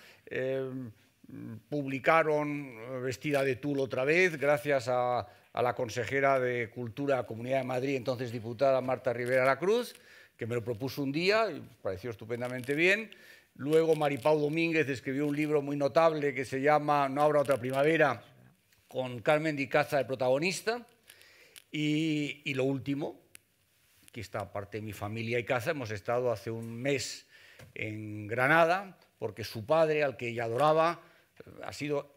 Publicaron Vestida de tul otra vez, gracias a la consejera de Cultura de la Comunidad de Madrid, entonces diputada Marta Rivera La Cruz, que me lo propuso un día y me pareció estupendamente bien. Luego Maripau Domínguez escribió un libro muy notable que se llama No habrá otra primavera, con Carmen de Icaza de protagonista. Y lo último, aquí está parte de mi familia Icaza, hemos estado hace un mes en Granada, porque su padre, al que ella adoraba, ha sido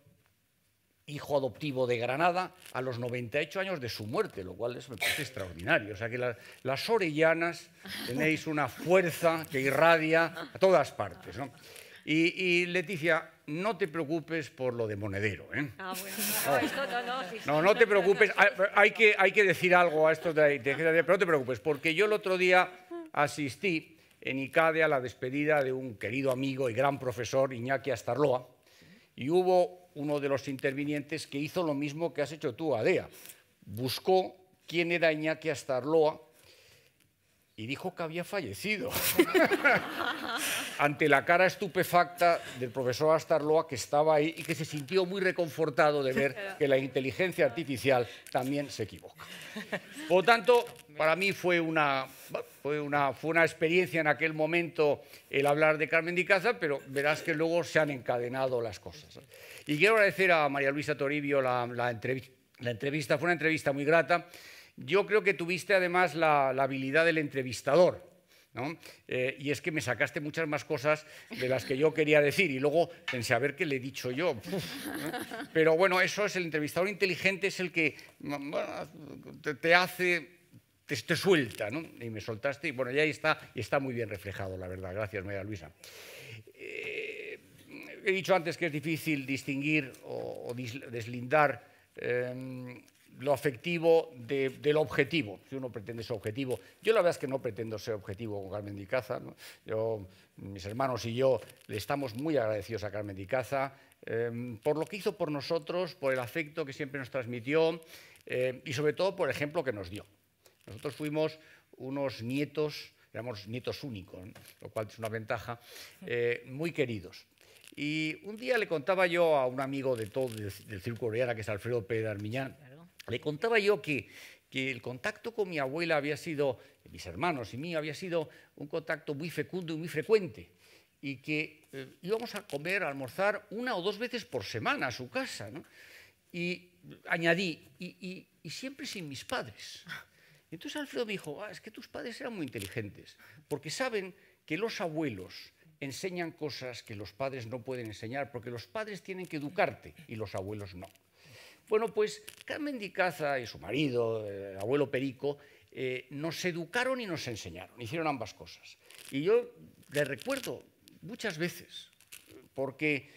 hijo adoptivo de Granada a los 98 años de su muerte, lo cual me parece extraordinario. O sea que las orellanas tenéis una fuerza que irradia a todas partes, ¿no? Y Leticia, no te preocupes por lo de Monedero, ¿eh? Ah, bueno. No, esto no, sí, sí. No te preocupes. Hay que decir algo a esto, pero no te preocupes, porque yo el otro día asistí en ICADE a la despedida de un querido amigo y gran profesor, Iñaki Astarloa, y hubo uno de los intervinientes que hizo lo mismo que has hecho tú, Adea. Buscó quién era Iñaki Astarloa y dijo que había fallecido. Ante la cara estupefacta del profesor Astarloa, que estaba ahí y que se sintió muy reconfortado de ver que la inteligencia artificial también se equivoca. Por lo tanto, para mí fue una experiencia en aquel momento el hablar de Carmen de Icaza, pero verás que luego se han encadenado las cosas. Y quiero agradecer a María Luisa Toribio la entrevista. Fue una entrevista muy grata. Yo creo que tuviste además la habilidad del entrevistador, ¿no? Y es que me sacaste muchas más cosas de las que yo quería decir y luego pensé, a ver qué le he dicho yo. Pero bueno, eso es el entrevistador inteligente, es el que te hace, te suelta, ¿no? Y me soltaste y bueno, ya está muy bien reflejado, la verdad. Gracias, María Luisa. He dicho antes que es difícil distinguir o deslindar lo afectivo de lo objetivo, si uno pretende ser objetivo. Yo la verdad es que no pretendo ser objetivo con Carmen de Icaza, ¿no? Mis hermanos y yo le estamos muy agradecidos a Carmen de Icaza por lo que hizo por nosotros, por el afecto que siempre nos transmitió y sobre todo por el ejemplo que nos dio. Nosotros fuimos unos nietos, éramos nietos únicos, ¿no? Lo cual es una ventaja, muy queridos. Y un día le contaba yo a un amigo del Círculo Orellana, que es Alfredo Pérez Armiñán, le contaba yo que el contacto con mi abuela había sido, mis hermanos y mío, había sido un contacto muy fecundo y muy frecuente. Y que íbamos a comer, a almorzar 1 o 2 veces por semana a su casa, ¿no? Y añadí, y siempre sin mis padres. Entonces Alfredo me dijo, es que tus padres eran muy inteligentes, porque saben que los abuelos enseñan cosas que los padres no pueden enseñar, porque los padres tienen que educarte y los abuelos no. Bueno, pues Carmen de Icaza y su marido, el abuelo Perico, nos educaron y nos enseñaron, hicieron ambas cosas. Y yo les recuerdo muchas veces, porque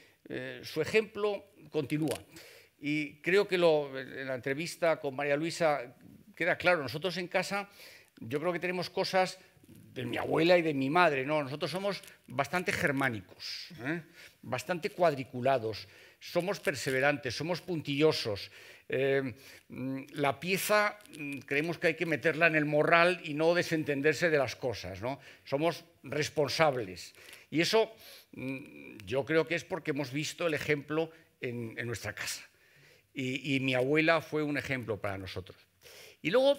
su ejemplo continúa. Y creo que en la entrevista con María Luisa queda claro, nosotros en casa yo creo que tenemos cosas de mi abuela y de mi madre, ¿no? Nosotros somos bastante germánicos, bastante cuadriculados, somos perseverantes, somos puntillosos. La pieza creemos que hay que meterla en el morral y no desentenderse de las cosas, ¿no? Somos responsables. Y eso yo creo que es porque hemos visto el ejemplo en nuestra casa. Y mi abuela fue un ejemplo para nosotros. Y luego,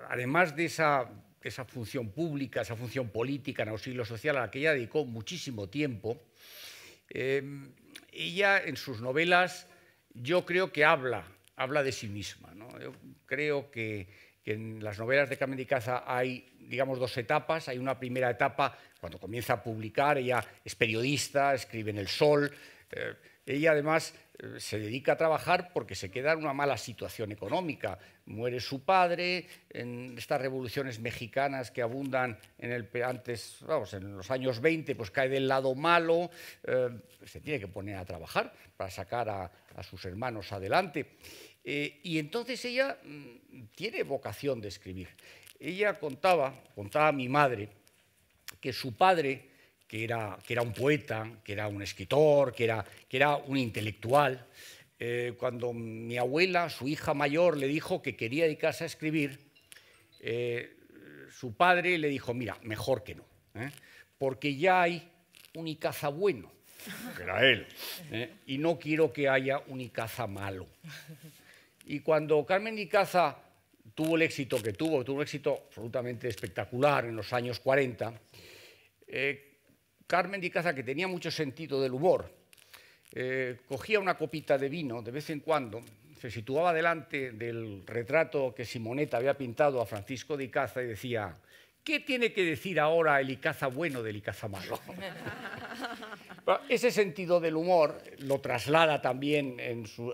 además de esa función pública, esa función política en auxilio social a la que ella dedicó muchísimo tiempo, ella en sus novelas yo creo que habla de sí misma, ¿no? Yo creo que en las novelas de Carmen de Icaza hay, digamos, 2 etapas. Hay una primera etapa cuando comienza a publicar, ella es periodista, escribe en El Sol. Ella además se dedica a trabajar porque se queda en una mala situación económica. Muere su padre, en estas revoluciones mexicanas que abundan en los años 20, pues cae del lado malo, se tiene que poner a trabajar para sacar a sus hermanos adelante. Y entonces ella tiene vocación de escribir. Ella contaba a mi madre que su padre, que era un poeta, que era un escritor, que era un intelectual, cuando mi abuela, su hija mayor, le dijo que quería dedicarse a escribir, su padre le dijo, mira, mejor que no, porque ya hay un Icaza bueno, que era él, y no quiero que haya un Icaza malo. Y cuando Carmen de Icaza tuvo el éxito que tuvo un éxito absolutamente espectacular en los años 40, Carmen de Icaza, que tenía mucho sentido del humor, cogía una copita de vino de vez en cuando, se situaba delante del retrato que Simonetta había pintado a Francisco de Icaza y decía, ¿qué tiene que decir ahora el Icaza bueno del Icaza malo? Ese sentido del humor lo traslada también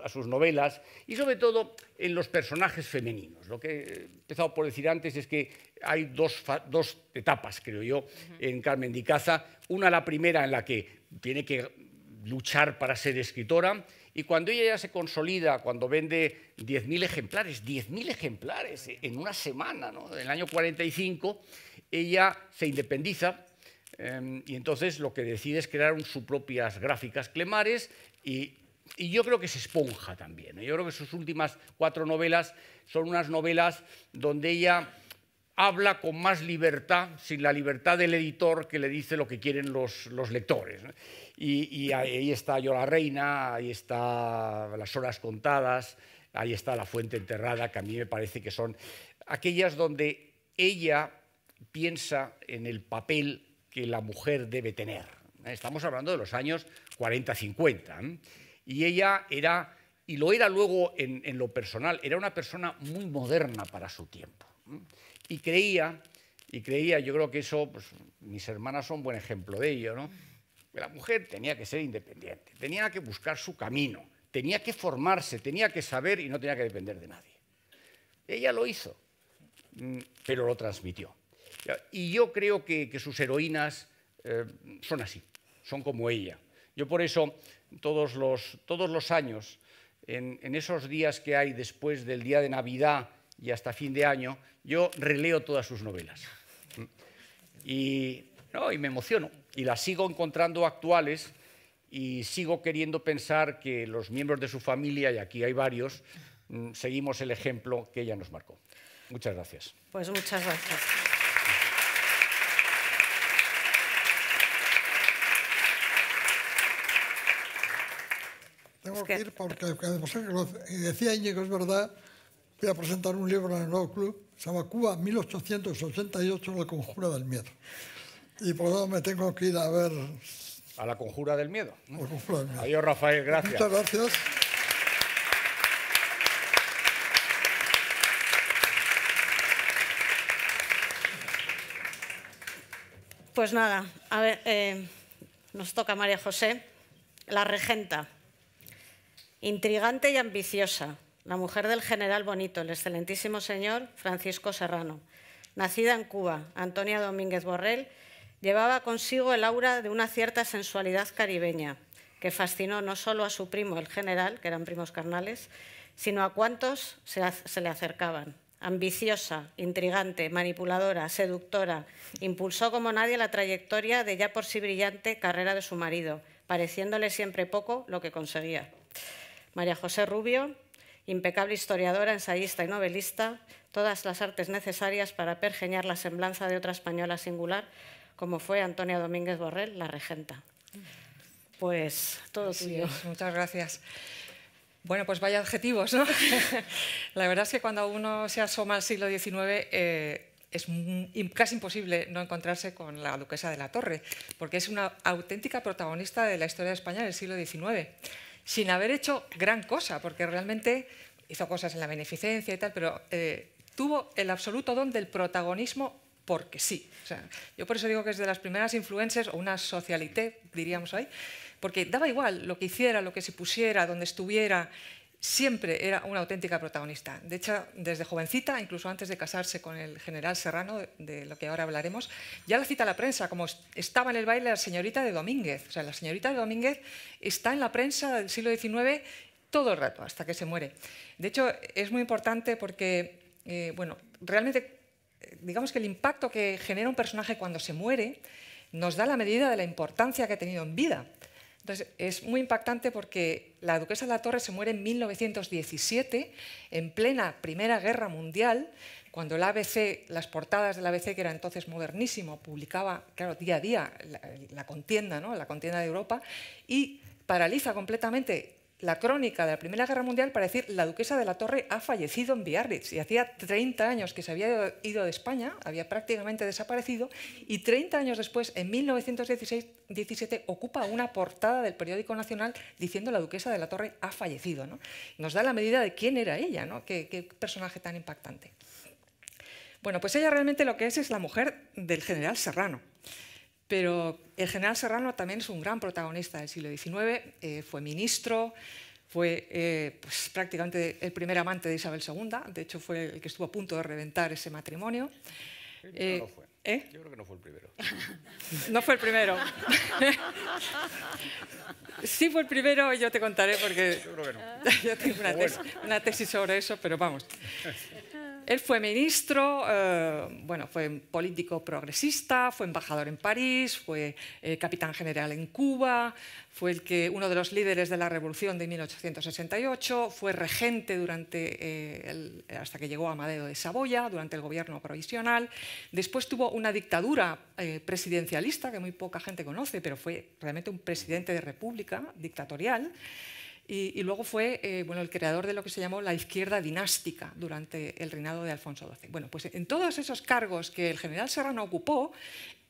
a sus novelas y sobre todo en los personajes femeninos. Lo que he empezado por decir antes es que hay dos etapas, creo yo, en Carmen de Icaza. Una, la primera, en la que tiene que luchar para ser escritora. Y cuando ella ya se consolida, cuando vende 10.000 ejemplares en una semana, ¿no? En el año 45, ella se independiza y entonces lo que decide es crear sus propias gráficas Clemares y yo creo que se esponja también, ¿no? Yo creo que sus últimas 4 novelas son unas novelas donde ella habla con más libertad, sin la libertad del editor que le dice lo que quieren los lectores, ¿no? Y ahí está Yo la reina, ahí está Las horas contadas, ahí está La fuente enterrada, que a mí me parece que son aquellas donde ella piensa en el papel que la mujer debe tener. Estamos hablando de los años 40-50. Y ella era, y lo era luego en lo personal, era una persona muy moderna para su tiempo. Y creía, yo creo que eso, pues, mis hermanas son buen ejemplo de ello, ¿no? Que la mujer tenía que ser independiente, tenía que buscar su camino, tenía que formarse, tenía que saber y no tenía que depender de nadie. Ella lo hizo, pero lo transmitió. Y yo creo que sus heroínas son así, son como ella. Yo por eso, todos los años, en esos días que hay después del día de Navidad y hasta fin de año, yo releo todas sus novelas. Y me emociono. Y las sigo encontrando actuales y sigo queriendo pensar que los miembros de su familia, y aquí hay varios, seguimos el ejemplo que ella nos marcó. Muchas gracias. Pues muchas gracias. Tengo que ir porque decía Íñigo, es verdad, voy a presentar un libro en el nuevo club, se llama Cuba 1888, La conjura del miedo. Y por lo tanto me tengo que ir a ver... A La conjura del miedo. La conjura del miedo. Adiós, Rafael, gracias. Muchas gracias. Pues nada, a ver, nos toca María José, la regenta. Intrigante y ambiciosa, la mujer del general Bonito, el excelentísimo señor Francisco Serrano. Nacida en Cuba, Antonia Domínguez Borrell llevaba consigo el aura de una cierta sensualidad caribeña que fascinó no solo a su primo, el general, que eran primos carnales, sino a cuantos se le acercaban. Ambiciosa, intrigante, manipuladora, seductora, impulsó como nadie la trayectoria de ya por sí brillante carrera de su marido, pareciéndole siempre poco lo que conseguía. María José Rubio, impecable historiadora, ensayista y novelista, todas las artes necesarias para pergeñar la semblanza de otra española singular, como fue Antonia Domínguez Borrell, la regenta. Pues todo tuyo. Sí, muchas gracias. Bueno, pues vaya adjetivos, ¿no? La verdad es que cuando uno se asoma al siglo XIX es casi imposible no encontrarse con la duquesa de la Torre, porque es una auténtica protagonista de la historia de España del siglo XIX, sin haber hecho gran cosa, porque realmente hizo cosas en la beneficencia y tal, pero tuvo el absoluto don del protagonismo porque sí. O sea, yo por eso digo que es de las primeras influencers, o una socialité, diríamos hoy, porque daba igual lo que hiciera, lo que se pusiera, donde estuviera, siempre era una auténtica protagonista. De hecho, desde jovencita, incluso antes de casarse con el general Serrano, de lo que ahora hablaremos, ya la cita la prensa, como estaba en el baile la señorita de Domínguez. O sea, la señorita de Domínguez está en la prensa del siglo XIX todo el rato, hasta que se muere. De hecho, es muy importante porque, bueno, realmente, digamos que el impacto que genera un personaje cuando se muere nos da la medida de la importancia que ha tenido en vida. Entonces, es muy impactante porque la duquesa de la Torre se muere en 1917, en plena Primera Guerra Mundial, cuando el ABC, las portadas del ABC, que era entonces modernísimo, publicaba, claro, día a día la contienda, ¿no? La contienda de Europa, y paraliza completamente la crónica de la Primera Guerra Mundial para decir la duquesa de la Torre ha fallecido en Biarritz. Y hacía 30 años que se había ido de España, había prácticamente desaparecido, y 30 años después, en 1917, ocupa una portada del periódico nacional diciendo la duquesa de la Torre ha fallecido, ¿no? Nos da la medida de quién era ella, ¿no? Qué personaje tan impactante. Bueno, pues ella realmente lo que es la mujer del general Serrano. Pero el general Serrano también es un gran protagonista del siglo XIX, fue ministro, fue pues, prácticamente el primer amante de Isabel II, de hecho fue el que estuvo a punto de reventar ese matrimonio. No fue. ¿Eh? Yo creo que no fue el primero. No fue el primero. Sí fue el primero, yo te contaré porque Yo creo que no. yo tengo una tesis sobre eso, pero vamos. Él fue ministro, bueno, fue político progresista, fue embajador en París, fue capitán general en Cuba, fue uno de los líderes de la Revolución de 1868, fue regente hasta que llegó Amadeo de Saboya, durante el gobierno provisional. Después tuvo una dictadura presidencialista que muy poca gente conoce, pero fue realmente un presidente de república dictatorial. Y luego fue el creador de lo que se llamó la izquierda dinástica durante el reinado de Alfonso XII. Bueno, pues en todos esos cargos que el general Serrano ocupó,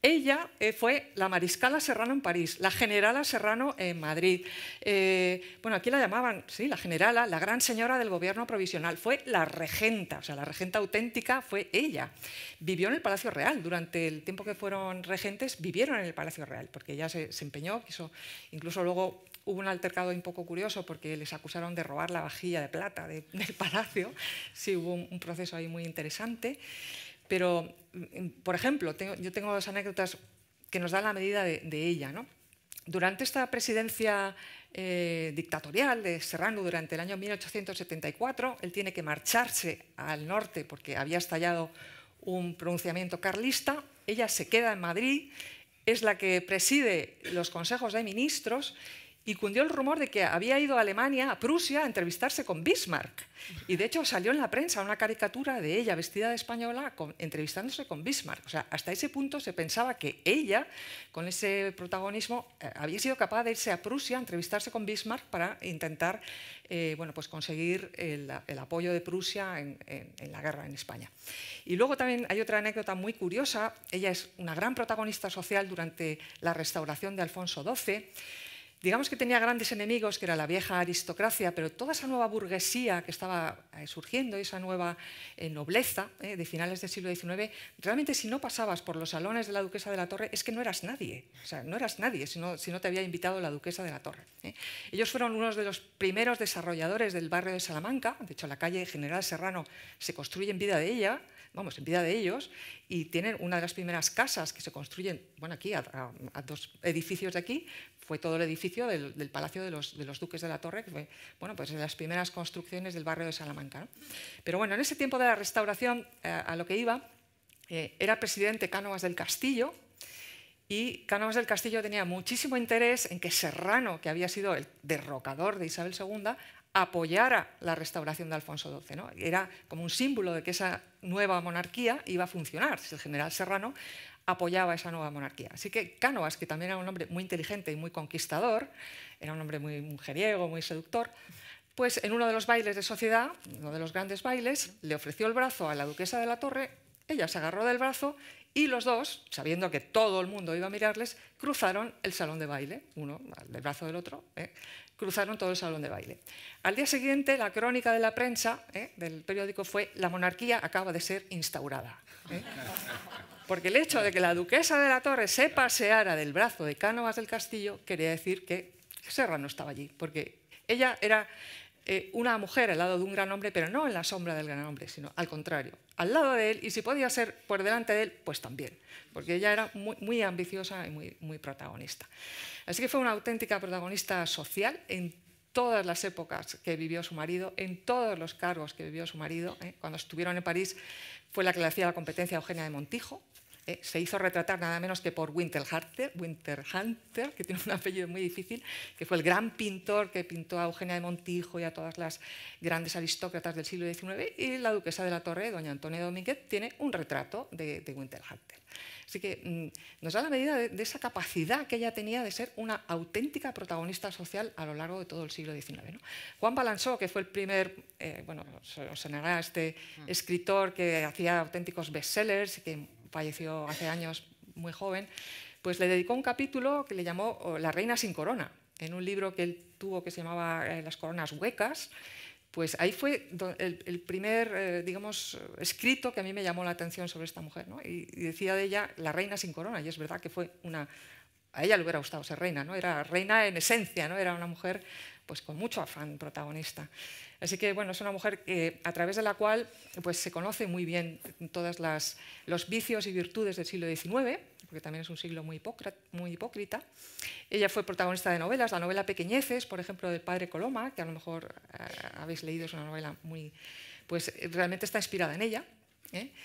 ella fue la mariscala Serrano en París, la generala Serrano en Madrid. Aquí la llamaban, sí, la generala, la gran señora del gobierno provisional. Fue la regenta, o sea, la regenta auténtica fue ella. Vivió en el Palacio Real. Durante el tiempo que fueron regentes, vivieron en el Palacio Real, porque ella se empeñó, incluso luego hubo un altercado un poco curioso porque les acusaron de robar la vajilla de plata del palacio. Sí, hubo un proceso ahí muy interesante. Pero, por ejemplo, yo tengo dos anécdotas que nos dan la medida de ella, ¿no? Durante esta presidencia dictatorial de Serrano, durante el año 1874, él tiene que marcharse al norte porque había estallado un pronunciamiento carlista. Ella se queda en Madrid, es la que preside los consejos de ministros, y cundió el rumor de que había ido a Alemania, a Prusia, a entrevistarse con Bismarck. Y de hecho salió en la prensa una caricatura de ella vestida de española entrevistándose con Bismarck. O sea, hasta ese punto se pensaba que ella, con ese protagonismo, había sido capaz de irse a Prusia a entrevistarse con Bismarck para intentar conseguir el apoyo de Prusia en la guerra en España. Y luego también hay otra anécdota muy curiosa. Ella es una gran protagonista social durante la restauración de Alfonso XII. Digamos que tenía grandes enemigos, que era la vieja aristocracia, pero toda esa nueva burguesía que estaba surgiendo, esa nueva nobleza de finales del siglo XIX, realmente si no pasabas por los salones de la Duquesa de la Torre es que no eras nadie. O sea, no eras nadie si no te había invitado la Duquesa de la Torre. Ellos fueron unos de los primeros desarrolladores del barrio de Salamanca. De hecho, la calle General Serrano se construye en vida de ella, en vida de ellos, y tienen una de las primeras casas que se construyen, aquí a 2 edificios de aquí, fue todo el edificio del Palacio de los Duques de la Torre, que fue de las primeras construcciones del barrio de Salamanca, ¿no? Pero en ese tiempo de la restauración, a lo que iba, era presidente Cánovas del Castillo, y Cánovas del Castillo tenía muchísimo interés en que Serrano, que había sido el derrocador de Isabel II, apoyara la restauración de Alfonso XII, ¿no? Era como un símbolo de que esa nueva monarquía iba a funcionar si el general Serrano apoyaba esa nueva monarquía. Así que Cánovas, que también era un hombre muy inteligente y muy conquistador, era un hombre muy mujeriego, muy seductor, pues en uno de los bailes de sociedad, uno de los grandes bailes, le ofreció el brazo a la Duquesa de la Torre, ella se agarró del brazo y los dos, sabiendo que todo el mundo iba a mirarles, cruzaron el salón de baile, uno del brazo del otro, cruzaron todo el salón de baile. Al día siguiente, la crónica de la prensa del periódico fue: la monarquía acaba de ser instaurada. Porque el hecho de que la Duquesa de la Torre se paseara del brazo de Cánovas del Castillo quería decir que Serrano estaba allí, porque ella era una mujer al lado de un gran hombre, pero no en la sombra del gran hombre, sino al contrario, al lado de él, y si podía ser por delante de él, pues también, porque ella era muy, muy ambiciosa y muy, muy protagonista. Así que fue una auténtica protagonista social en todas las épocas que vivió su marido, en todos los cargos que vivió su marido. Cuando estuvieron en París fue la que le hacía la competencia a Eugenia de Montijo. Se hizo retratar nada menos que por Winterhalter, que tiene un apellido muy difícil, que fue el gran pintor que pintó a Eugenia de Montijo y a todas las grandes aristócratas del siglo XIX, y la Duquesa de la Torre, doña Antonia Domínguez, tiene un retrato de Winterhalter. Así que nos da la medida de esa capacidad que ella tenía de ser una auténtica protagonista social a lo largo de todo el siglo XIX, ¿no? Juan Balanzó, que fue el primer, os sonará, este escritor que hacía auténticos bestsellers y que falleció hace años, muy joven, pues le dedicó un capítulo que le llamó La reina sin corona, en un libro que él tuvo que se llamaba Las coronas huecas. Pues ahí fue el primer, escrito que a mí me llamó la atención sobre esta mujer, ¿no? Y decía de ella la reina sin corona, y es verdad que fue a ella le hubiera gustado ser reina, ¿no? Era reina en esencia, ¿no? Era una mujer pues con mucho afán protagonista. Así que, bueno, es una mujer a través de la cual pues, se conoce muy bien todos los vicios y virtudes del siglo XIX, porque también es un siglo muy hipócrita. Ella fue protagonista de novelas, la novela Pequeñeces, por ejemplo, del padre Coloma, que a lo mejor habéis leído, es una novela pues realmente está inspirada en ella.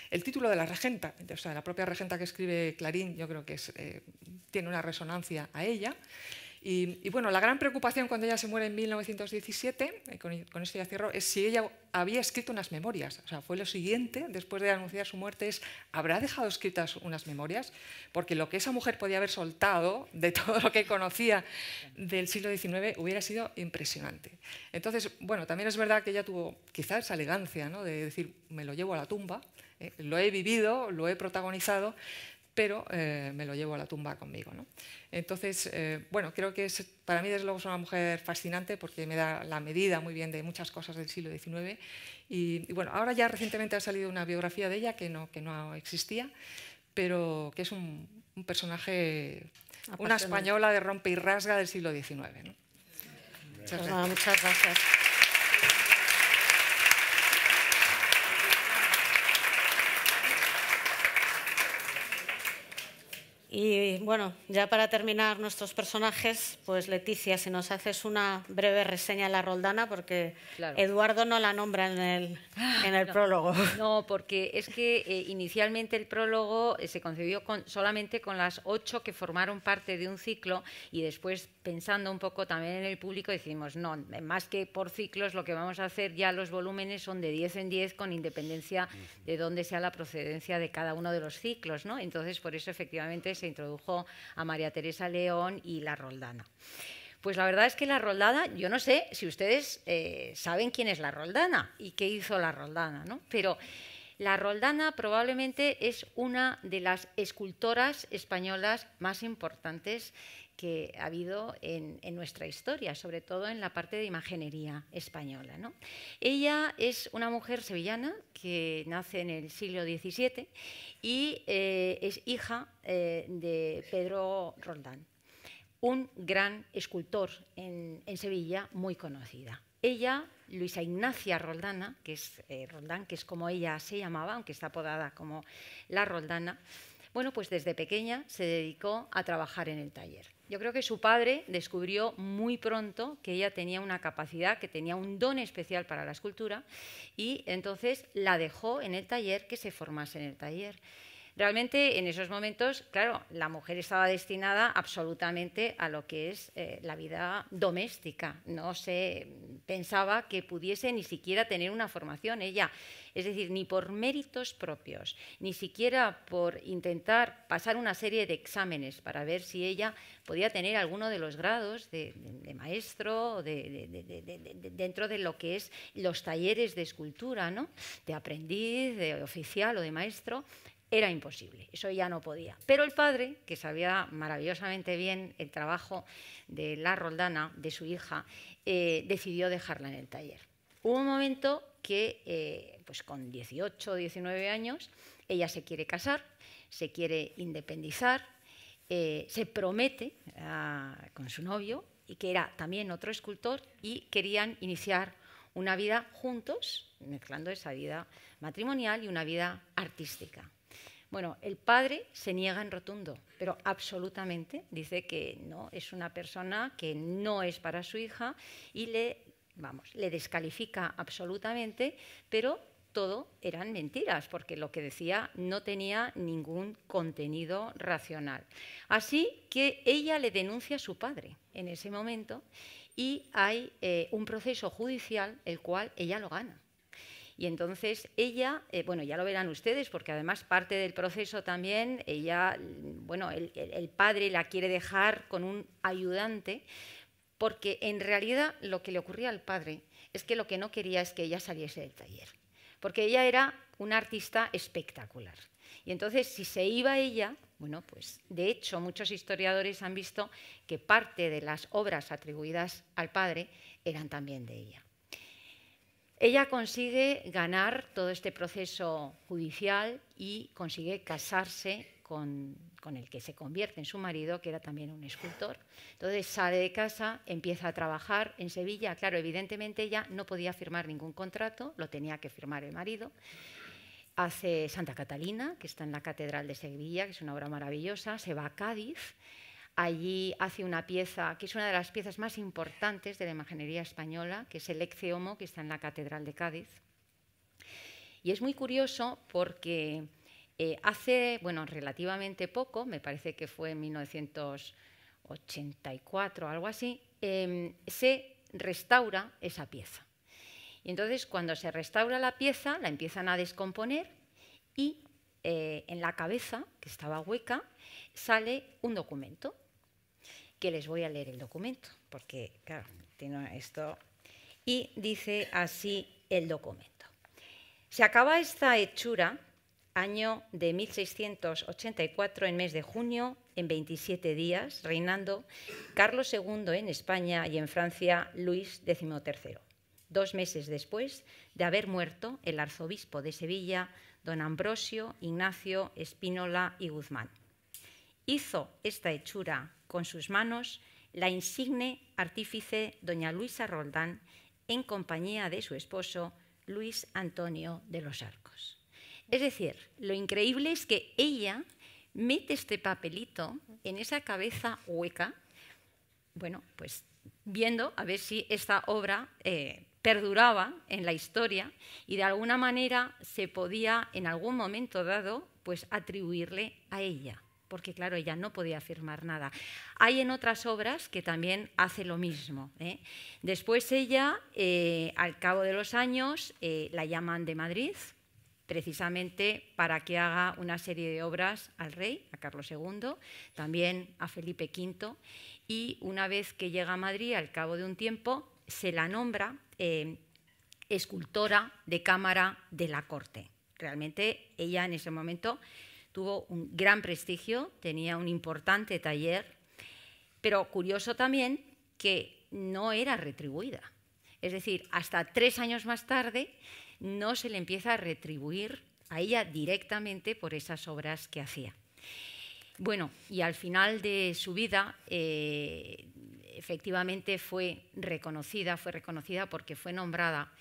El título de la regenta, o sea, la propia regenta que escribe Clarín, yo creo que tiene una resonancia a ella. Y bueno, la gran preocupación cuando ella se muere en 1917, con esto ya cierro, es si ella había escrito unas memorias. O sea, fue lo siguiente, después de anunciar su muerte, ¿habrá dejado escritas unas memorias? Porque lo que esa mujer podía haber soltado de todo lo que conocía del siglo XIX hubiera sido impresionante. Entonces, bueno, también es verdad que ella tuvo quizás esa elegancia, ¿no?, de decir, me lo llevo a la tumba, lo he vivido, lo he protagonizado, pero me lo llevo a la tumba conmigo, ¿no? Entonces, bueno, creo que para mí desde luego es una mujer fascinante porque me da la medida muy bien de muchas cosas del siglo XIX y bueno, ahora ya recientemente ha salido una biografía de ella que no existía, pero que es un personaje, una española de rompe y rasga del siglo XIX, ¿no? Muchas gracias. Muchas gracias. Y bueno, ya para terminar nuestros personajes, pues Leticia, si nos haces una breve reseña de la Roldana, porque claro, Eduardo no la nombra en el prólogo. No, porque es que inicialmente el prólogo se concebió solamente con las 8 que formaron parte de un ciclo y después, pensando un poco también en el público, decimos, no, más que por ciclos, lo que vamos a hacer ya los volúmenes son de 10 en 10 con independencia de dónde sea la procedencia de cada uno de los ciclos, ¿no? Entonces, por eso efectivamente se introdujo a María Teresa León y la Roldana. Pues la verdad es que la Roldana, yo no sé si ustedes saben quién es la Roldana y qué hizo la Roldana, ¿no? Pero la Roldana probablemente es una de las escultoras españolas más importantes que ha habido en nuestra historia, sobre todo en la parte de imaginería española, ¿no? Ella es una mujer sevillana que nace en el siglo XVII y es hija de Pedro Roldán, un gran escultor en Sevilla muy conocida. Ella, Luisa Ignacia Roldana, que es Roldán, que es como ella se llamaba, aunque está apodada como la Roldana, bueno, pues desde pequeña se dedicó a trabajar en el taller. Yo creo que su padre descubrió muy pronto que ella tenía una capacidad, que tenía un don especial para la escultura y entonces la dejó en el taller, que se formase en el taller. Realmente en esos momentos, claro, la mujer estaba destinada absolutamente a lo que es la vida doméstica. No se pensaba que pudiese ni siquiera tener una formación ella. Es decir, ni por méritos propios, ni siquiera por intentar pasar una serie de exámenes para ver si ella podía tener alguno de los grados de maestro dentro de lo que es los talleres de escultura, ¿no?, de aprendiz, de oficial o de maestro. Era imposible, eso ya no podía. Pero el padre, que sabía maravillosamente bien el trabajo de la Roldana, de su hija, decidió dejarla en el taller. Hubo un momento que, pues con 18 o 19 años, ella se quiere casar, se quiere independizar, se promete con su novio, y que era también otro escultor, y querían iniciar una vida juntos, mezclando esa vida matrimonial y una vida artística. Bueno, el padre se niega en rotundo, pero absolutamente. Dice que no, es una persona que no es para su hija y le descalifica absolutamente, pero todo eran mentiras, porque lo que decía no tenía ningún contenido racional. Así que ella le denuncia a su padre en ese momento y hay un proceso judicial el cual ella lo gana. Y entonces ella, bueno, ya lo verán ustedes, porque además parte del proceso también, ella, bueno, el padre la quiere dejar con un ayudante, porque en realidad lo que le ocurría al padre es que lo que no quería es que ella saliese del taller, porque ella era una artista espectacular. Y entonces, si se iba ella, bueno, pues de hecho muchos historiadores han visto que parte de las obras atribuidas al padre eran también de ella. Ella consigue ganar todo este proceso judicial y consigue casarse con el que se convierte en su marido, que era también un escultor. Entonces sale de casa, empieza a trabajar en Sevilla. Claro, evidentemente ella no podía firmar ningún contrato, lo tenía que firmar el marido. Hace Santa Catalina, que está en la Catedral de Sevilla, que es una obra maravillosa. Se va a Cádiz. Allí hace una pieza que es una de las piezas más importantes de la imaginería española, que es el Ecce Homo, que está en la Catedral de Cádiz. Y es muy curioso porque hace, bueno, relativamente poco, me parece que fue en 1984 o algo así, se restaura esa pieza. Y entonces, cuando se restaura la pieza, la empiezan a descomponer y en la cabeza, que estaba hueca, sale un documento, que les voy a leer el documento, porque, claro, tiene esto, y dice así el documento. Se acaba esta hechura, año de 1684, en mes de junio, en 27 días, reinando Carlos II en España y en Francia Luis XIII, 2 meses después de haber muerto el arzobispo de Sevilla, don Ambrosio Ignacio Espínola y Guzmán. Hizo esta hechura con sus manos la insigne artífice doña Luisa Roldán en compañía de su esposo Luis Antonio de los Arcos. Es decir, lo increíble es que ella mete este papelito en esa cabeza hueca, bueno, pues viendo a ver si esta obra perduraba en la historia y de alguna manera se podía en algún momento dado pues atribuirle a ella, porque claro, ella no podía firmar nada. Hay en otras obras que también hace lo mismo. Después ella, al cabo de los años, la llaman de Madrid, precisamente para que haga una serie de obras al rey, a Carlos II, también a Felipe V, y una vez que llega a Madrid, al cabo de un tiempo, se la nombra escultora de cámara de la corte. Realmente ella en ese momento tuvo un gran prestigio, tenía un importante taller, pero curioso también que no era retribuida. Es decir, hasta 3 años más tarde no se le empieza a retribuir a ella directamente por esas obras que hacía. Bueno, y al final de su vida, efectivamente fue reconocida porque fue nombrada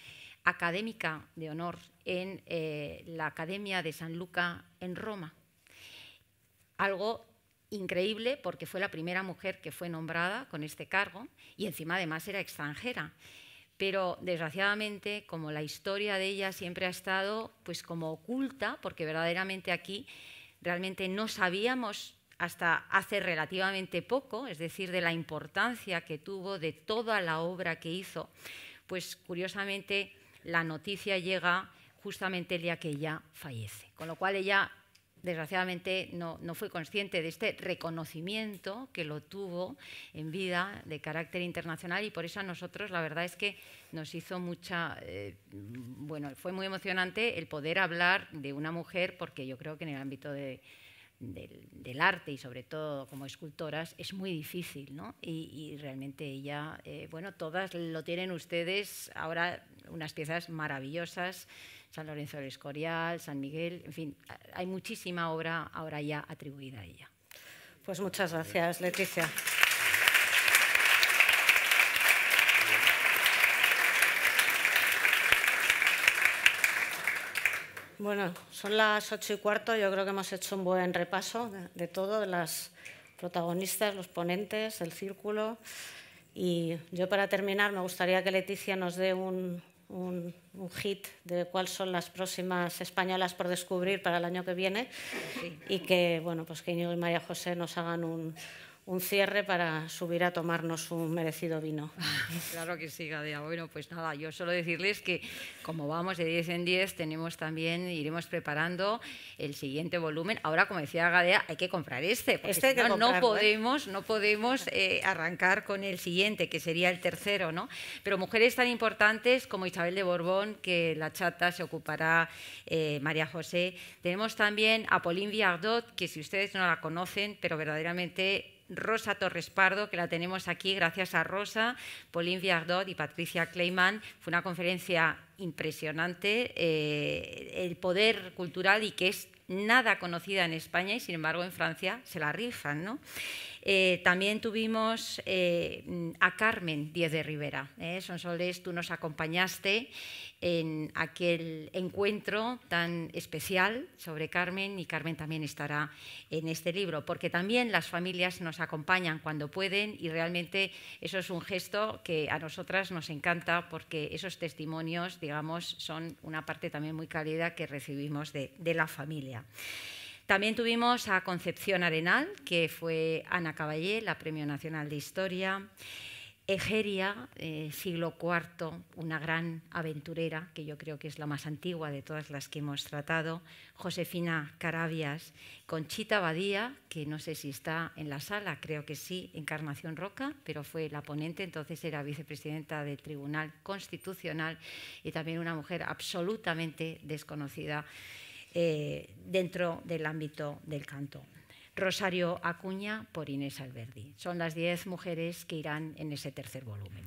académica de honor en la Academia de San Luca en Roma. Algo increíble porque fue la primera mujer que fue nombrada con este cargo y encima además era extranjera. Pero desgraciadamente, como la historia de ella siempre ha estado pues como oculta, porque verdaderamente aquí realmente no sabíamos hasta hace relativamente poco, es decir, de la importancia que tuvo, de toda la obra que hizo, pues curiosamente la noticia llega justamente el día que ella fallece. Con lo cual ella, desgraciadamente, no fue consciente de este reconocimiento que lo tuvo en vida de carácter internacional y por eso a nosotros la verdad es que nos hizo bueno, fue muy emocionante el poder hablar de una mujer porque yo creo que en el ámbito del arte y sobre todo como escultoras es muy difícil, ¿no? Y realmente ella, bueno, todas lo tienen ustedes ahora unas piezas maravillosas, San Lorenzo del Escorial, San Miguel, en fin, hay muchísima obra ahora ya atribuida a ella. Pues muchas gracias, Leticia. Bueno, son las 8:15, yo creo que hemos hecho un buen repaso de todo, de las protagonistas, los ponentes, el círculo. Y yo para terminar me gustaría que Leticia nos dé un hit de cuáles son las próximas españolas por descubrir para el año que viene y que, bueno, pues que Íñigo y María José nos hagan un cierre para subir a tomarnos un merecido vino. Claro que sí, Gadea. Bueno, pues nada, yo solo decirles que como vamos de 10 en 10, iremos preparando el siguiente volumen. Ahora, como decía Gadea, hay que comprar porque si no podemos arrancar con el siguiente, que sería el tercero, ¿no? Pero mujeres tan importantes como Isabel de Borbón, que la chata se ocupará María José. Tenemos también a Pauline Viardot, que si ustedes no la conocen, pero verdaderamente Rosa Torres Pardo, que la tenemos aquí gracias a Rosa, Pauline Viardot y Patricia Kleiman. Fue una conferencia impresionante, el poder cultural y que es nada conocida en España y, sin embargo, en Francia se la rifan, ¿no? También tuvimos a Carmen Díez de Rivera. Sonsoles, tú nos acompañaste en aquel encuentro tan especial sobre Carmen, y Carmen también estará en este libro, porque también las familias nos acompañan cuando pueden, y realmente eso es un gesto que a nosotras nos encanta, porque esos testimonios, digamos, son una parte también muy cálida que recibimos de la familia. También tuvimos a Concepción Arenal, que fue Ana Caballé, la Premio Nacional de Historia. Egeria, siglo IV, una gran aventurera, que yo creo que es la más antigua de todas las que hemos tratado. Josefina Carabias. Conchita Badía, que no sé si está en la sala, creo que sí, Encarnación Roca, pero fue la ponente, entonces era vicepresidenta del Tribunal Constitucional, y también una mujer absolutamente desconocida dentro del ámbito del canto. Rosario Acuña por Inés Alberdi. Son las 10 mujeres que irán en ese tercer volumen.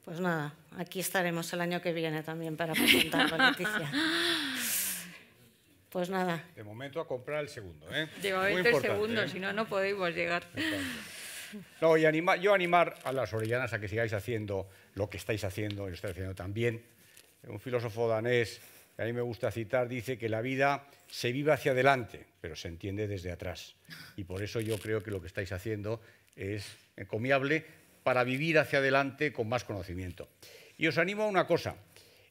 Pues nada, aquí estaremos el año que viene también para presentarlo, Leticia. Pues nada. De momento a comprar el segundo, ¿eh? Lleva 20 segundos, si no, no podemos llegar. No, y yo animar a las orellanas a que sigáis haciendo lo que estáis haciendo, y lo estáis haciendo también. Un filósofo danés, que a mí me gusta citar, dice que la vida se vive hacia adelante, pero se entiende desde atrás. Y por eso yo creo que lo que estáis haciendo es encomiable para vivir hacia adelante con más conocimiento. Y os animo a una cosa,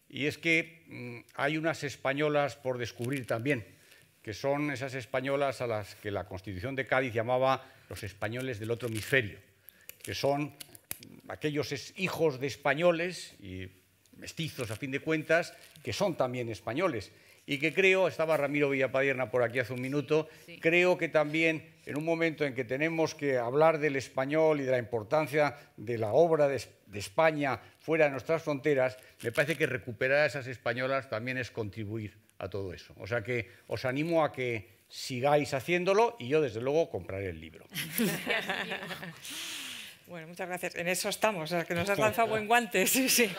y es que hay unas españolas por descubrir también, que son esas españolas a las que la Constitución de Cádiz llamaba los españoles del otro hemisferio, que son aquellos hijos de españoles y mestizos, a fin de cuentas, que son también españoles. Y que creo, estaba Ramiro Villapadierna por aquí hace un minuto, sí. Creo que también en un momento en que tenemos que hablar del español y de la importancia de la obra de España fuera de nuestras fronteras, me parece que recuperar a esas españolas también es contribuir a todo eso. O sea que os animo a que sigáis haciéndolo, y yo desde luego compraré el libro. Bueno, muchas gracias. En eso estamos, que nos has lanzado buen guante. Sí, sí.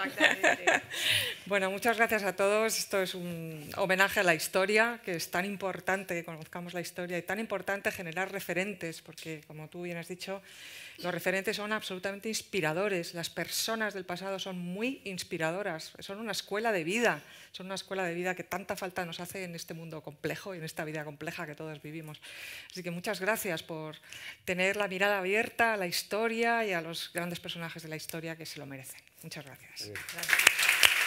Bueno, muchas gracias a todos. Esto es un homenaje a la historia, que es tan importante que conozcamos la historia, y tan importante generar referentes, porque, como tú bien has dicho, los referentes son absolutamente inspiradores. Las personas del pasado son muy inspiradoras. Son una escuela de vida. Son una escuela de vida que tanta falta nos hace en este mundo complejo y en esta vida compleja que todos vivimos. Así que muchas gracias por tener la mirada abierta a la historia y a los grandes personajes de la historia que se lo merecen. Muchas gracias. Gracias.